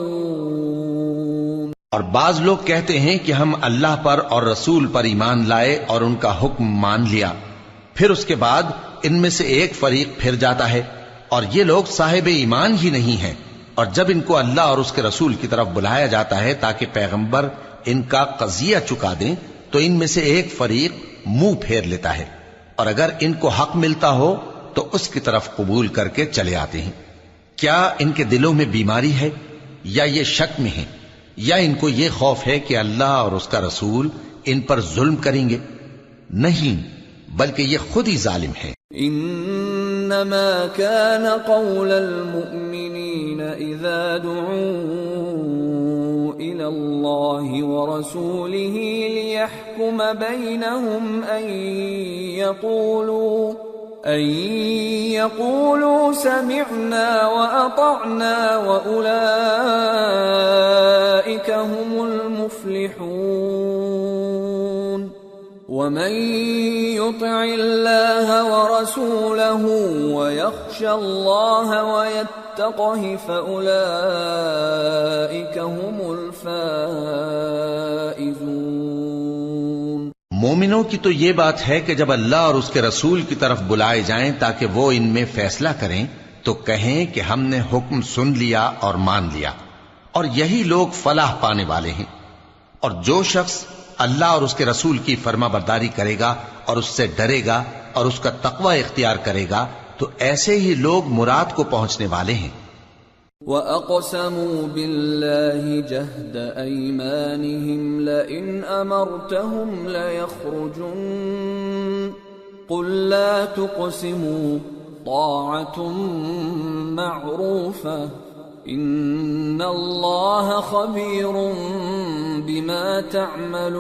اور بعض لوگ کہتے ہیں کہ ہم اللہ پر اور رسول پر ایمان لائے اور ان کا حکم مان لیا، پھر اس کے بعد ان میں سے ایک فریق پھر جاتا ہے، اور یہ لوگ صاحب ایمان ہی نہیں ہیں. اور جب ان کو اللہ اور اس کے رسول کی طرف بلایا جاتا ہے تاکہ پیغمبر ان کا قضیہ چکا دیں، تو ان میں سے ایک فریق منہ پھیر لیتا ہے، اور اگر ان کو حق ملتا ہو تو اس کی طرف قبول کر کے چلے آتے ہیں. کیا ان کے دلوں میں بیماری ہے، یا یہ شک میں ہیں، یا ان کو یہ خوف ہے کہ اللہ اور اس کا رسول ان پر ظلم کریں گے؟ نہیں، بلکہ یہ خود ہی ظالم ہیں. انما كان قول المؤمنين إذا دعوا إلى الله ورسوله ليحكم بينهم أن يقولوا سمعنا وأطعنا وأولئك هم المفلحون ومن يطع الله ورسوله ويخشى الله ويتقه فأولئك هم الفائزون۔ مومنوں کی تو یہ بات ہے کہ جب اللہ اور اس کے رسول کی طرف بلائے جائیں تاکہ وہ ان میں فیصلہ کریں تو کہیں کہ ہم نے حکم سن لیا اور مان لیا، اور یہی لوگ فلاح پانے والے ہیں۔ اور جو شخص اللہ اور اس کے رسول کی فرما برداری کرے گا اور اس سے ڈرے گا اور اس کا تقوی اختیار کرے گا تو ایسے ہی لوگ مراد کو پہنچنے والے ہیں۔ وَأَقْسَمُوا بِاللَّهِ جَهْدَ أَيْمَانِهِمْ لَئِنْ أَمَرْتَهُمْ لَيَخْرُجُنَّ قُلْ لَا تُقْسِمُوا طَاعَةٌ مَّعْرُوفَةٌ إِنَّ اللَّهَ خَبِيرٌ بِمَا تَعْمَلُونَ۔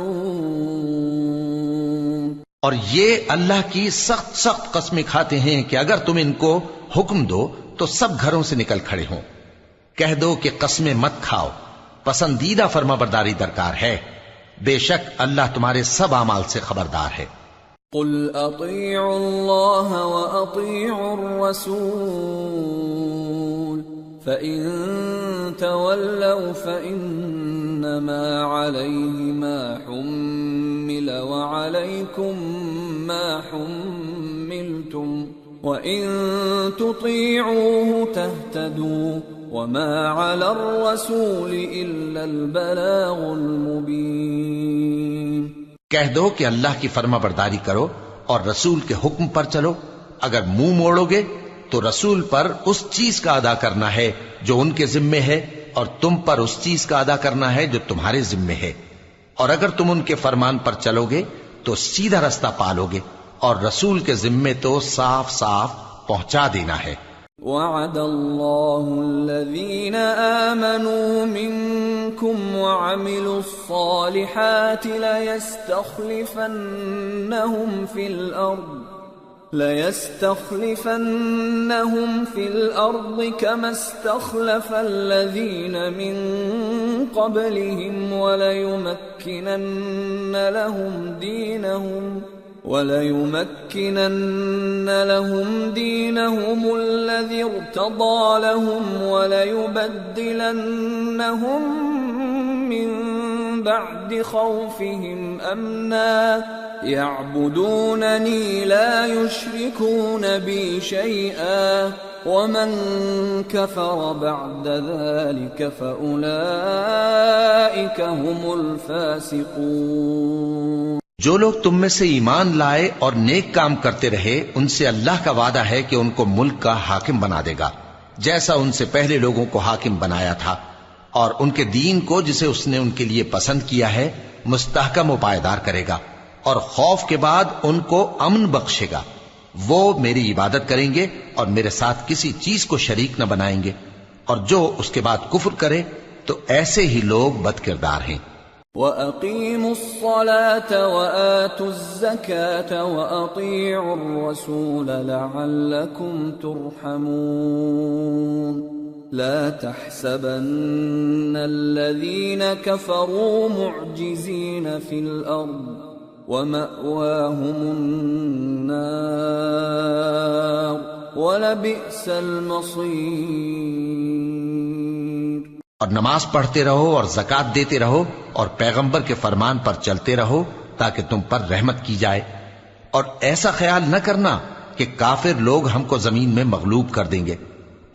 اور یہ اللہ کی سخت سخت قسمیں کھاتے ہیں کہ اگر تم ان کو حکم دو تو سب گھروں سے نکل کھڑے ہوں۔ کہہ دو کہ قسمیں مت کھاؤ، پسندیدہ فرما برداری درکار ہے، بے شک اللہ تمہارے سب اعمال سے خبردار ہے۔ قل اطیعوا اللہ واطیعوا الرسول فإن تولوا فإنما عليه ما حمل وعليكم ما حملتم وَإِن تُطِيعُوهُ تَهْتَدُوا وَمَا عَلَى الرَّسُولِ إِلَّا الْبَلَاغُ الْمُبِينُ۔ کہہ دو کہ اللہ کی فرما برداری کرو اور رسول کے حکم پر چلو، اگر منہ موڑو گے تو رسول پر اس چیز کا ادا کرنا ہے جو ان کے ذمے ہے، اور تم پر اس چیز کا ادا کرنا ہے جو تمہارے ذمے ہے، اور اگر تم ان کے فرمان پر چلو گے تو سیدھا رستہ پالو گے، اور رسول کے ذمے تو صاف صاف پہنچا دینا ہے۔ وعد اللہ الذین آمنوا منکم وعملوا الصالحات لَيَسْتَخْلِفَنَّهُمْ فِي الْأَرْضِ كَمَا اسْتَخْلَفَ الَّذِينَ مِنْ قَبْلِهِمْ وَلَيُمَكِّنَنَّ لَهُمْ دِينَهُمُ الَّذِي ارْتَضَىٰ لَهُمْ وَلَيُبَدِّلَنَّهُمْ مِنْ بَعْدِ خَوْفِهِمْ أَمْنًا يَعْبُدُونَنِي لَا يُشْرِكُونَ بِي شَيْئًا وَمَنْ كَفَرَ بَعْدَ ذَلِكَ فَأُولَئِكَ هُمُ الْفَاسِقُونَ۔ جو لوگ تم میں سے ایمان لائے اور نیک کام کرتے رہے ان سے اللہ کا وعدہ ہے کہ ان کو ملک کا حاکم بنا دے گا، جیسا ان سے پہلے لوگوں کو حاکم بنایا تھا، اور ان کے دین کو جسے اس نے ان کے لیے پسند کیا ہے مستحکم و پائیدار کرے گا، اور خوف کے بعد ان کو امن بخشے گا۔ وہ میری عبادت کریں گے اور میرے ساتھ کسی چیز کو شریک نہ بنائیں گے، اور جو اس کے بعد کفر کرے تو ایسے ہی لوگ بد کردار ہیں۔ وَأَقِيمُوا الصَّلَاةَ وَآتُوا الزَّكَاةَ وَأَطِيعُوا الرَّسُولَ لَعَلَّكُمْ تُرْحَمُونَ لَا تَحْسَبَنَّ الَّذِينَ كَفَرُوا مُعْجِزِينَ فِي الْأَرْضِ وَمَأْوَاهُمُ النَّارُ وَلَبِئْسَ الْمَصِيرُ۔ اور نماز پڑھتے رہو اور زکوٰۃ دیتے رہو اور پیغمبر کے فرمان پر چلتے رہو تاکہ تم پر رحمت کی جائے، اور ایسا خیال نہ کرنا کہ کافر لوگ ہم کو زمین میں مغلوب کر دیں گے،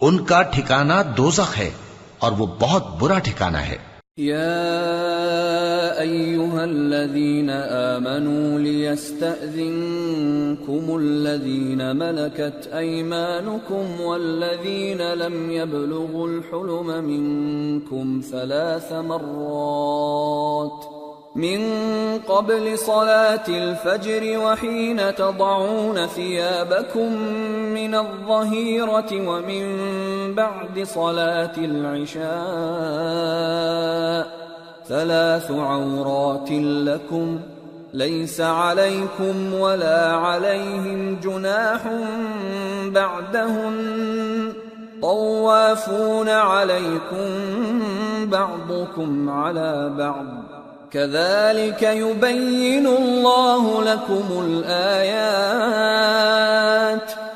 ان کا ٹھکانہ دوزخ ہے اور وہ بہت برا ٹھکانہ ہے۔ یا ایھا الذین آمنوا لیستأذنکم الذین ملکت ایمانکم والذین لم یبلغوا الحلم منکم ثلاث مرات من قبل صلاة الفجر وحين تضعون ثيابكم من الظهيرة ومن بعد صلاة العشاء 3 عورات لكم ليس عليكم ولا عليهم جناح بعدهن طوافون عليكم بعضكم على بعض كذلك يبين الله لكم الآيات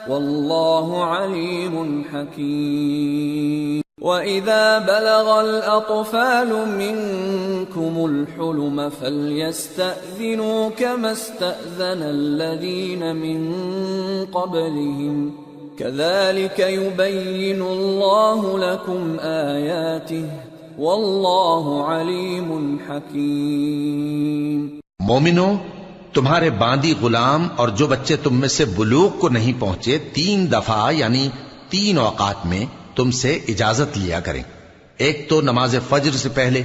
والله عليم حكيم وَإِذَا بَلَغَ الْأَطْفَالُ مِنكُمُ الْحُلُمَ فَلْيَسْتَأْذِنُوا كَمَا اسْتَأْذَنَ الَّذِينَ مِن قَبْلِهِمْ كَذَلِكَ يُبَيِّنُ اللَّهُ لَكُمْ آيَاتِهِ وَاللَّهُ عَلِيمٌ حَكِيمٌ۔ مومنو، تمہارے باندی غلام اور جو بچے تم میں سے بلوغ کو نہیں پہنچے 3 دفعہ یعنی 3 اوقات میں تم سے اجازت لیا کریں، ایک تو نماز فجر سے پہلے،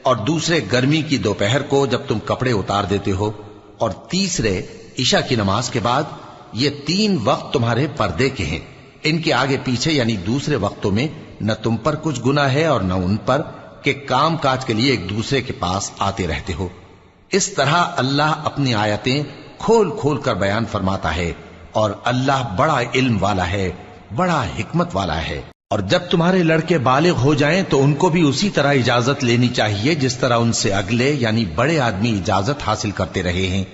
اور دوسرے گرمی کی دوپہر کو جب تم کپڑے اتار دیتے ہو، اور تیسرے عشاء کی نماز کے بعد۔ یہ 3 وقت تمہارے پردے کے ہیں، ان کے آگے پیچھے یعنی دوسرے وقتوں میں نہ تم پر کچھ گناہ ہے اور نہ ان پر کہ کام کاج کے لیے ایک دوسرے کے پاس آتے رہتے ہو۔ اس طرح اللہ اپنی آیتیں کھول کھول کر بیان فرماتا ہے، اور اللہ بڑا علم والا ہے، بڑا حکمت والا ہے۔ اور جب تمہارے لڑکے بالغ ہو جائیں تو ان کو بھی اسی طرح اجازت لینی چاہیے جس طرح ان سے اگلے یعنی بڑے آدمی اجازت حاصل کرتے رہے ہیں۔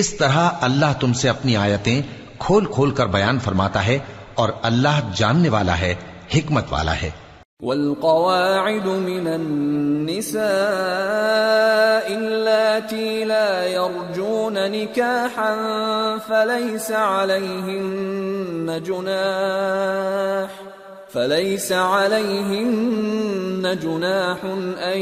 اس طرح اللہ تم سے اپنی آیتیں کھول کھول کر بیان فرماتا ہے، اور اللہ جاننے والا ہے، حکمت والا ہے۔ والقواعد من النساء اللاتي لا يرجون نكاحا فليس عليهن جناح أن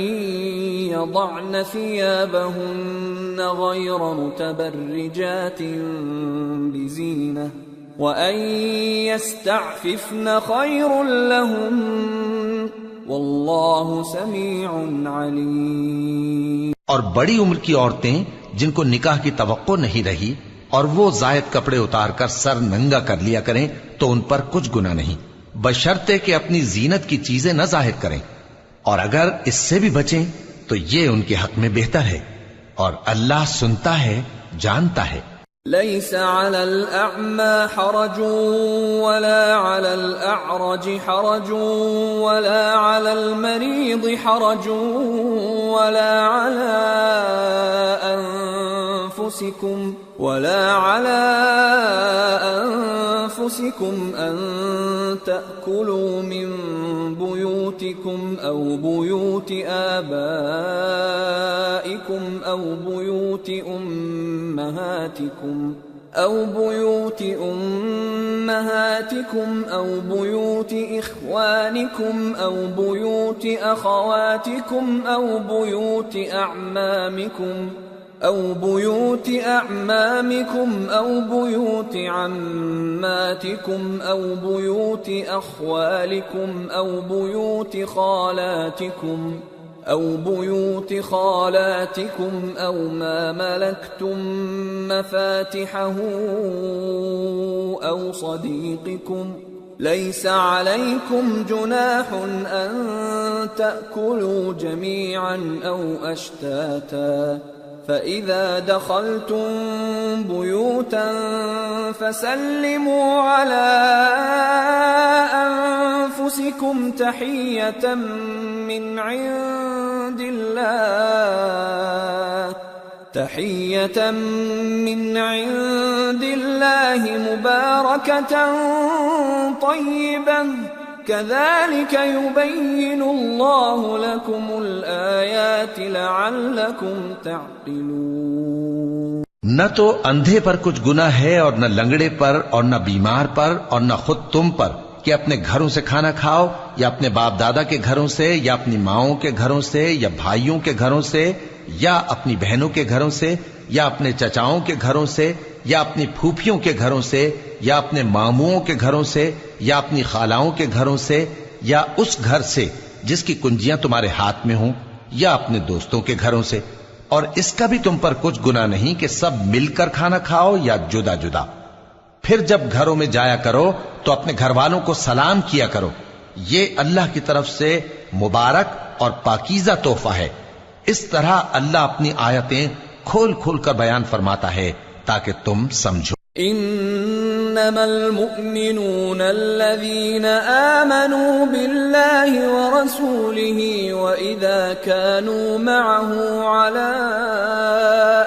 يضعن ثيابهن غير متبرجات بزينة وَأَن يَسْتَعْفِفْنَ خَيْرٌ لَهُمْ وَاللَّهُ سَمِيعٌ عَلِيمٌ۔ اور بڑی عمر کی عورتیں جن کو نکاح کی توقع نہیں رہی اور وہ زائد کپڑے اتار کر سر ننگا کر لیا کریں تو ان پر کچھ گناہ نہیں، بشرطے کہ اپنی زینت کی چیزیں نہ ظاہر کریں، اور اگر اس سے بھی بچیں تو یہ ان کے حق میں بہتر ہے، اور اللہ سنتا ہے، جانتا ہے۔ ليس على الأعمى حرج ولا على الأعرج حرج ولا على المريض حرج ولا على أنفسكم أن تأكلوا من بيوتكم أو بيوت آبائكم أو بيوت أمهاتكم أو بيوت إخوانكم أو بيوت أخواتكم أو بيوت أعمامكم أو بيوت عماتكم أو بيوت أخوالكم أو بيوت خالاتكم أو ما ملكتم مفاتحه أو صديقكم ليس عليكم جناح أن تأكلوا جميعا أو أشتاتا فإذا دخلتم بيوتا فسلموا على أنفسكم تحية من عند الله مباركة طيبة كذلك يبين الله لكم الآيات لعلكم تعقلون۔ نہ تو اندھے پر کچھ گناہ ہے اور نہ لنگڑے پر اور نہ بیمار پر اور نہ خود تم پر کہ اپنے گھروں سے کھانا کھاؤ، یا اپنے باپ دادا کے گھروں سے، یا اپنی ماؤں کے گھروں سے، یا بھائیوں کے گھروں سے، یا اپنی بہنوں کے گھروں سے، یا اپنے چچاؤں کے گھروں سے، یا اپنی پھوپھیوں کے گھروں سے، یا اپنے ماموؤں کے گھروں سے، یا اپنی خالاؤں کے گھروں سے، یا اس گھر سے جس کی کنجیاں تمہارے ہاتھ میں ہوں، یا اپنے دوستوں کے گھروں سے، اور اس کا بھی تم پر کچھ گناہ نہیں کہ سب مل کر کھانا کھاؤ یا جدا جدا۔ پھر جب گھروں میں جایا کرو تو اپنے گھر والوں کو سلام کیا کرو، یہ اللہ کی طرف سے مبارک اور پاکیزہ تحفہ ہے۔ اس طرح اللہ اپنی آیتیں کھول کھول کر بیان فرماتا ہے تاکہ تم سمجھو۔ انما المؤمنون الذين آمنوا بالله ورسوله واذا كانوا معه على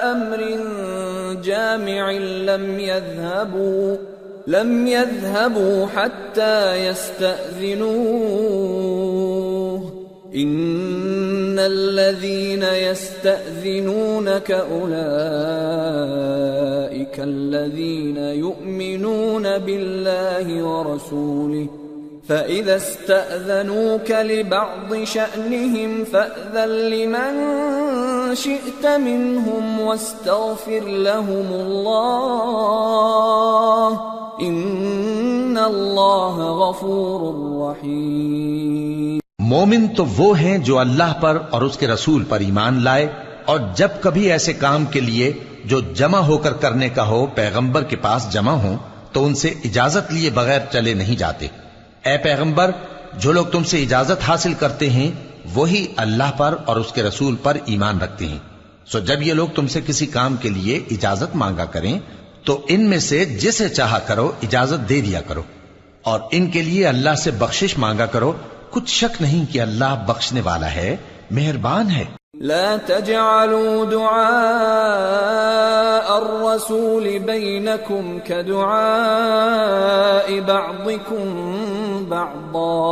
امر جامع لم يذهبوا حتى يستأذنوه ان الذين يستأذنونك اولئك الذين يؤمنون بالله ورسوله فإذا استأذنوك لبعض شأنهم فأذن لمن شئت منهم واستغفر لهم الله إن الله غفور رحيم۔ مومن تو وہ ہیں جو اللہ پر اور اس کے رسول پر ایمان لائے، اور جب کبھی ایسے کام کے لیے جو جمع ہو کر کرنے کا ہو پیغمبر کے پاس جمع ہوں تو ان سے اجازت لیے بغیر چلے نہیں جاتے۔ اے پیغمبر، جو لوگ تم سے اجازت حاصل کرتے ہیں وہی اللہ پر اور اس کے رسول پر ایمان رکھتے ہیں، سو جب یہ لوگ تم سے کسی کام کے لیے اجازت مانگا کریں تو ان میں سے جسے چاہا کرو اجازت دے دیا کرو، اور ان کے لیے اللہ سے بخشش مانگا کرو، کچھ شک نہیں کہ اللہ بخشنے والا ہے، مہربان ہے۔ لا تجعلوا دعاء الرسول بينكم كدعاء بعضكم بعضا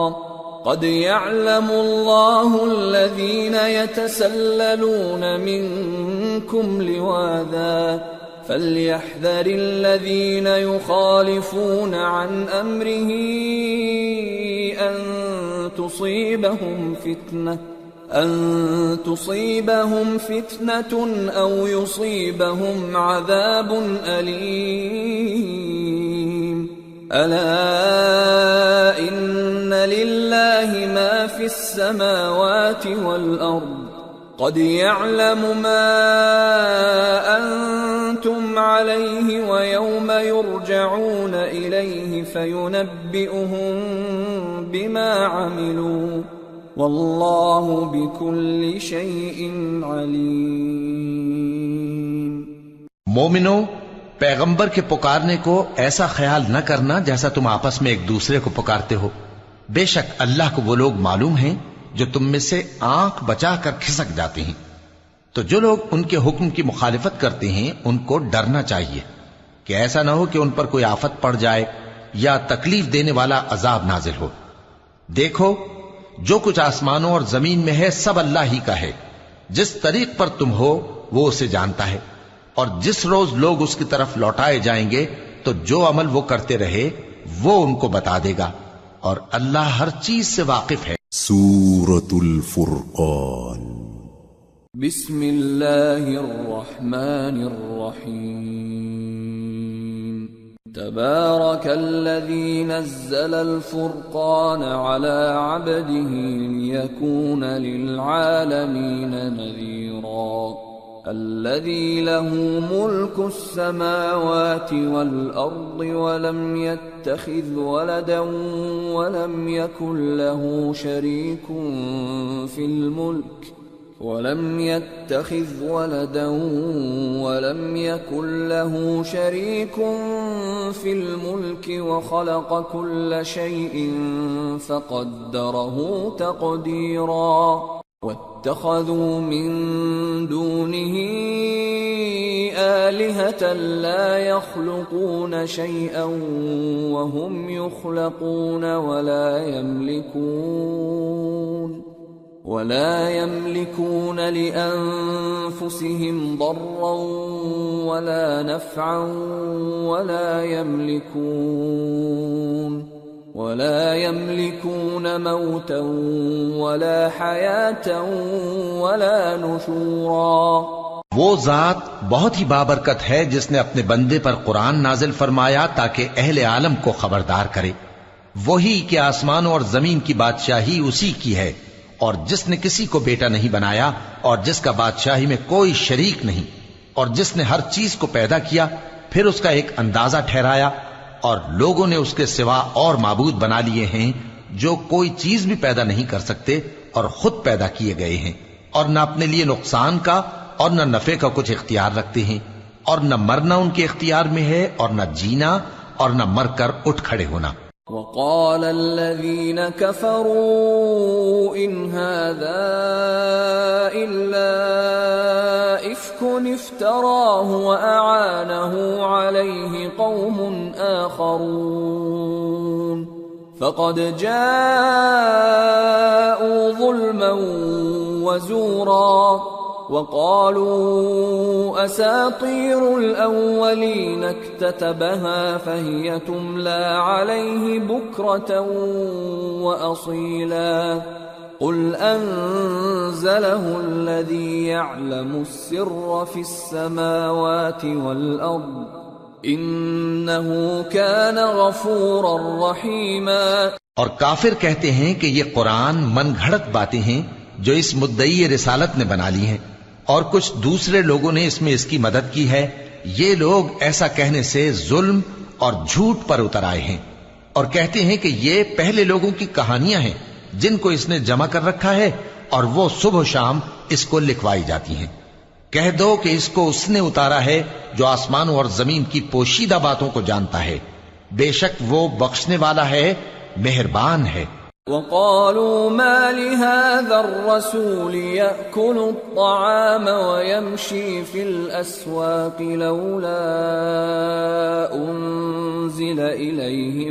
قد يعلم الله الذين يتسللون منكم لواذا فليحذر الذين يخالفون عن أمره أن تصيبهم فتنة أو يصيبهم عذاب أليم ألا إن لله ما في السماوات والأرض قد يعلم ما أنتم عليه ويوم يرجعون إليه فينبئهم بما عملوا واللہ بکل شیء علیم۔ مومنو، پیغمبر کے پکارنے کو ایسا خیال نہ کرنا جیسا تم آپس میں ایک دوسرے کو پکارتے ہو، بے شک اللہ کو وہ لوگ معلوم ہیں جو تم میں سے آنکھ بچا کر کھسک جاتے ہیں، تو جو لوگ ان کے حکم کی مخالفت کرتے ہیں ان کو ڈرنا چاہیے کہ ایسا نہ ہو کہ ان پر کوئی آفت پڑ جائے یا تکلیف دینے والا عذاب نازل ہو۔ دیکھو، جو کچھ آسمانوں اور زمین میں ہے سب اللہ ہی کا ہے، جس طریق پر تم ہو وہ اسے جانتا ہے، اور جس روز لوگ اس کی طرف لوٹائے جائیں گے تو جو عمل وہ کرتے رہے وہ ان کو بتا دے گا، اور اللہ ہر چیز سے واقف ہے۔ سورة الفرقان۔ بسم اللہ الرحمن الرحیم۔ تبارك الذي نزل الفرقان على عبده ليكون للعالمين نذيرا الذي له ملك السماوات والأرض ولم يتخذ ولدا ولم يكن له شريك في الملك ولم يتخذ ولدا ولم يكن له شريك في الملك وخلق كل شيء فقدره تقديرا واتخذوا من دونه آلهة لا يخلقون شيئا وهم يخلقون ولا يملكون لأنفسهم ضرا ولا نفعا ولا يملكون موتا ولا حياة ولا نشورا۔ وہ ذات بہت ہی بابرکت ہے جس نے اپنے بندے پر قرآن نازل فرمایا تاکہ اہل عالم کو خبردار کرے، وہی کہ آسمانوں اور زمین کی بادشاہی اسی کی ہے، اور جس نے کسی کو بیٹا نہیں بنایا اور جس کا بادشاہی میں کوئی شریک نہیں، اور جس نے ہر چیز کو پیدا کیا پھر اس کا ایک اندازہ ٹھہرایا، اور لوگوں نے اس کے سوا اور معبود بنا لیے ہیں جو کوئی چیز بھی پیدا نہیں کر سکتے اور خود پیدا کیے گئے ہیں، اور نہ اپنے لیے نقصان کا اور نہ نفع کا کچھ اختیار رکھتے ہیں، اور نہ مرنا ان کے اختیار میں ہے اور نہ جینا اور نہ مر کر اٹھ کھڑے ہونا۔ وقال الذين كفروا إن هذا إلا إفك افتراه وأعانه عليه قوم آخرون فقد جاءوا ظلما وزورا وقالوا أساطير الأولين اكتتبها فهي تملى عليه بكرة وأصيلا قل أنزله الذي يعلم السر في السماوات والأرض إنه كان غفورا رحيما۔ اور کافر کہتے ہیں کہ یہ قرآن من گھڑت باتیں ہیں جو اس مدعی رسالت نے بنا لی ہیں، اور کچھ دوسرے لوگوں نے اس میں اس کی مدد کی ہے۔ یہ لوگ ایسا کہنے سے ظلم اور جھوٹ پر اتر آئے ہیں، اور کہتے ہیں کہ یہ پہلے لوگوں کی کہانیاں ہیں جن کو اس نے جمع کر رکھا ہے، اور وہ صبح و شام اس کو لکھوائی جاتی ہیں۔ کہہ دو کہ اس کو اس نے اتارا ہے جو آسمانوں اور زمین کی پوشیدہ باتوں کو جانتا ہے، بے شک وہ بخشنے والا ہے، مہربان ہے۔ وقالوا ما لهذا الرسول يأكل الطعام ويمشي في الأسواق لولا أنزل إليه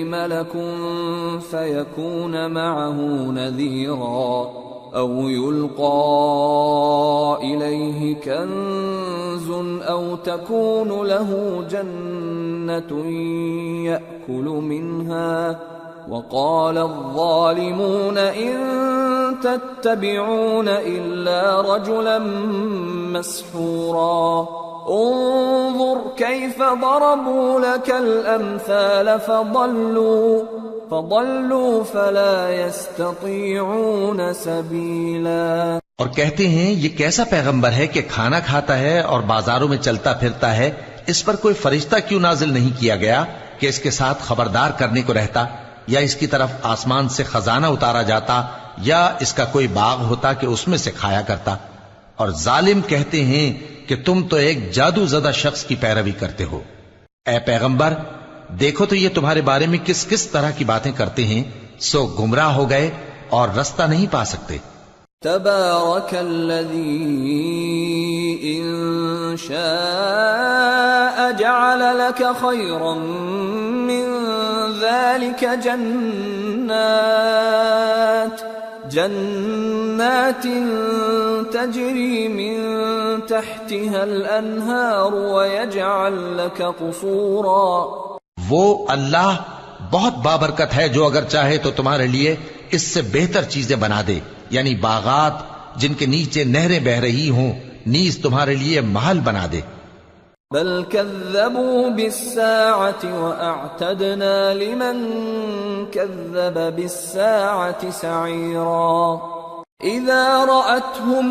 ملك فيكون معه نذيرا أو يلقى إليه كنز أو تكون له جنة يأكل منها وقال الظالمون إن تتبعون إلا رجلا مسحورا انظر كيف ضربوا لك الأمثال فضلوا فلا يستطيعون سبيلا۔ اور کہتے ہیں یہ کیسا پیغمبر ہے کہ کھانا کھاتا ہے اور بازاروں میں چلتا پھرتا ہے، اس پر کوئی فرشتہ کیوں نازل نہیں کیا گیا کہ اس کے ساتھ خبردار کرنے کو رہتا، یا اس کی طرف آسمان سے خزانہ اتارا جاتا، یا اس کا کوئی باغ ہوتا کہ اس میں سے کھایا کرتا۔ اور ظالم کہتے ہیں کہ تم تو ایک جادو زدہ شخص کی پیروی کرتے ہو۔ اے پیغمبر دیکھو تو یہ تمہارے بارے میں کس کس طرح کی باتیں کرتے ہیں، سو گمراہ ہو گئے اور رستہ نہیں پا سکتے۔ تبارك الذي إن شاء جعل لك خيرا من ذلك جنات تجري من تحتها الأنهار ويجعل لك قصورا۔ وہ اللہ بہت بابرکت ہے جو اگر چاہے تو تمہارے لیے اس سے بہتر چیزیں بنا دے، یعنی باغات جن کے نیچے نہریں بہ رہی ہوں، نیز تمہارے لیے محل بنا دے۔ بل كذبوا بالساعة وأعتدنا لمن كذب بالساعة سعيرا إذا رأتهم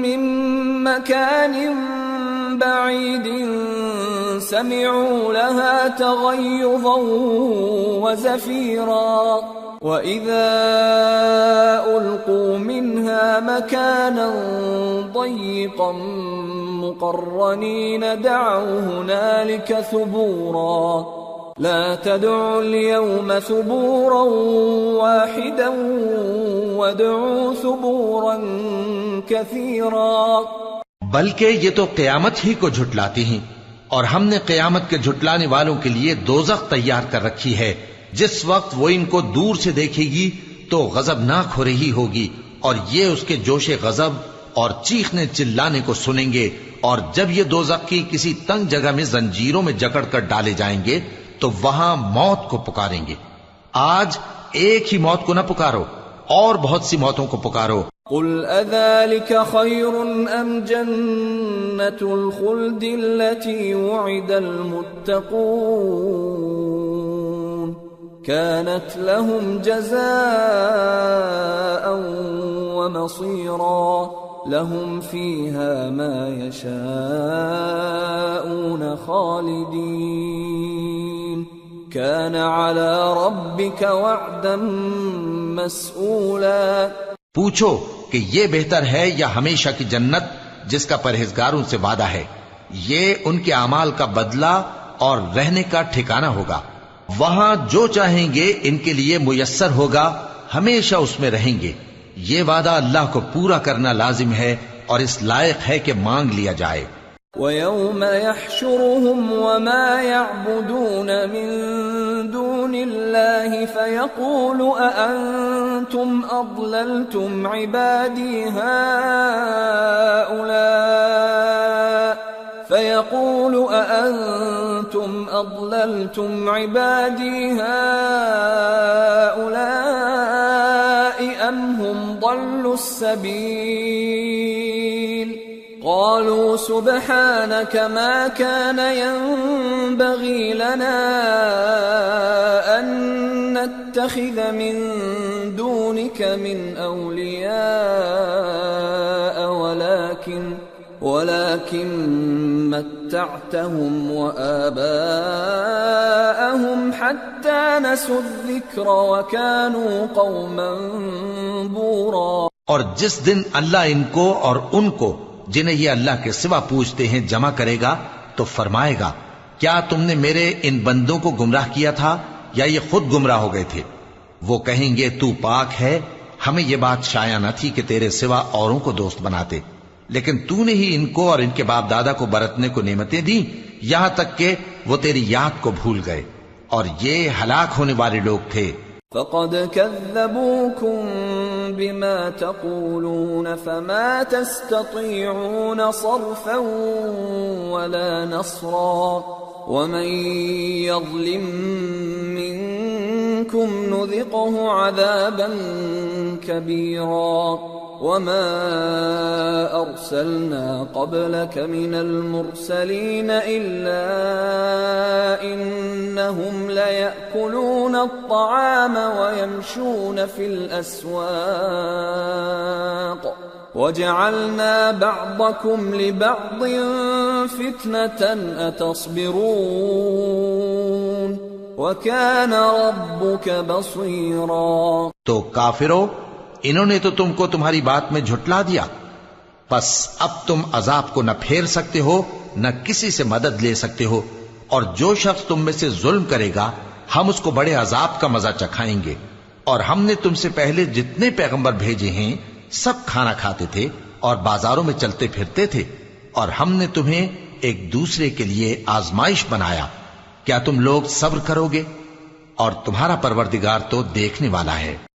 من مكان بعيد سمعوا لها تغيظا وزفيرا وَإِذَا أُلْقُوا مِنْهَا مَكَانًا ضَيِّقًا مُقَرَّنِينَ دَعَوْا هُنَالِكَ ثُبُورًا لَا تَدْعُوا الْيَوْمَ ثُبُورًا وَاحِدًا وَادْعُوا ثُبُورًا كَثِيرًا۔ بلکہ یہ تو قیامت ہی کو جھٹلاتی ہیں، اور ہم نے قیامت کے جھٹلانے والوں کے لیے دوزخ تیار کر رکھی ہے، جس وقت وہ ان کو دور سے دیکھے گی تو غضبناک ہو رہی ہوگی، اور یہ اس کے جوش غضب اور چیخنے چلانے کو سنیں گے۔ اور جب یہ دوزخ کی کسی تنگ جگہ میں زنجیروں میں جکڑ کر ڈالے جائیں گے تو وہاں موت کو پکاریں گے۔ آج ایک ہی موت کو نہ پکارو، اور بہت سی موتوں کو پکارو۔ قل اذلك خير ام جنة الخلد التي وعد المتقون كانت لهم جزاء ومصيرا لهم فيها ما يشاءون خالدين كان على ربك وعدا مسئولا. پوچھو کہ یہ بہتر ہے یا ہمیشہ کی جنت جس کا پرہیزگاروں سے وعدہ ہے؟ یہ ان کے اعمال کا بدلہ اور رہنے کا ٹھکانہ ہوگا. وہاں جو چاہیں گے ان کے لیے میسر ہوگا، ہمیشہ اس میں رہیں گے. یہ وعدہ اللہ کو پورا کرنا لازم ہے اور اس لائق ہے کہ مانگ لیا جائے. وَيَوْمَ يَحْشُرُهُمْ وَمَا يَعْبُدُونَ مِن دُونِ اللَّهِ فَيَقُولُ أَأَنْتُمْ أَضْلَلْتُمْ عِبَادِي هَؤُلَاءِ أَمْ هُمْ ضَلُّوا السَّبِيلَ قالوا سبحانك ما كان ينبغي لنا أن نتخذ من دونك من أولياء ولكن متعتهم وآباءهم حتى نسوا الذكر وكانوا قوما بورا. اور جس دن اللہ ان کو اور ان کو جنہیں یہ اللہ کے سوا پوچھتے ہیں جمع کرے گا تو فرمائے گا، کیا تم نے میرے ان بندوں کو گمراہ کیا تھا یا یہ خود گمراہ ہو گئے تھے؟ وہ کہیں گے تو پاک ہے، ہمیں یہ بات شایع نہ تھی کہ تیرے سوا اوروں کو دوست بناتے، لیکن تو نے ہی ان کو اور ان کے باپ دادا کو برتنے کو نعمتیں دی یہاں تک کہ وہ تیری یاد کو بھول گئے، اور یہ ہلاک ہونے والے لوگ تھے. فقد كذبوكم بما تقولون فما تستطيعون صرفا ولا نصرا ومن يظلم منكم نذقه عذابا كبيرا. وما أرسلنا قبلك من المرسلين إلا إنهم ليأكلون الطعام ويمشون في الأسواق وجعلنا بعضكم لبعض فتنة أتصبرون وكان ربك بصيرا. تو کافرو، انہوں نے تو تم کو تمہاری بات میں جھٹلا دیا، پس اب تم عذاب کو نہ پھیر سکتے ہو نہ کسی سے مدد لے سکتے ہو، اور جو شخص تم میں سے ظلم کرے گا ہم اس کو بڑے عذاب کا مزہ چکھائیں گے. اور ہم نے تم سے پہلے جتنے پیغمبر بھیجے ہیں سب کھانا کھاتے تھے اور بازاروں میں چلتے پھرتے تھے، اور ہم نے تمہیں ایک دوسرے کے لیے آزمائش بنایا. کیا تم لوگ صبر کرو گے؟ اور تمہارا پروردگار تو دیکھنے والا ہے.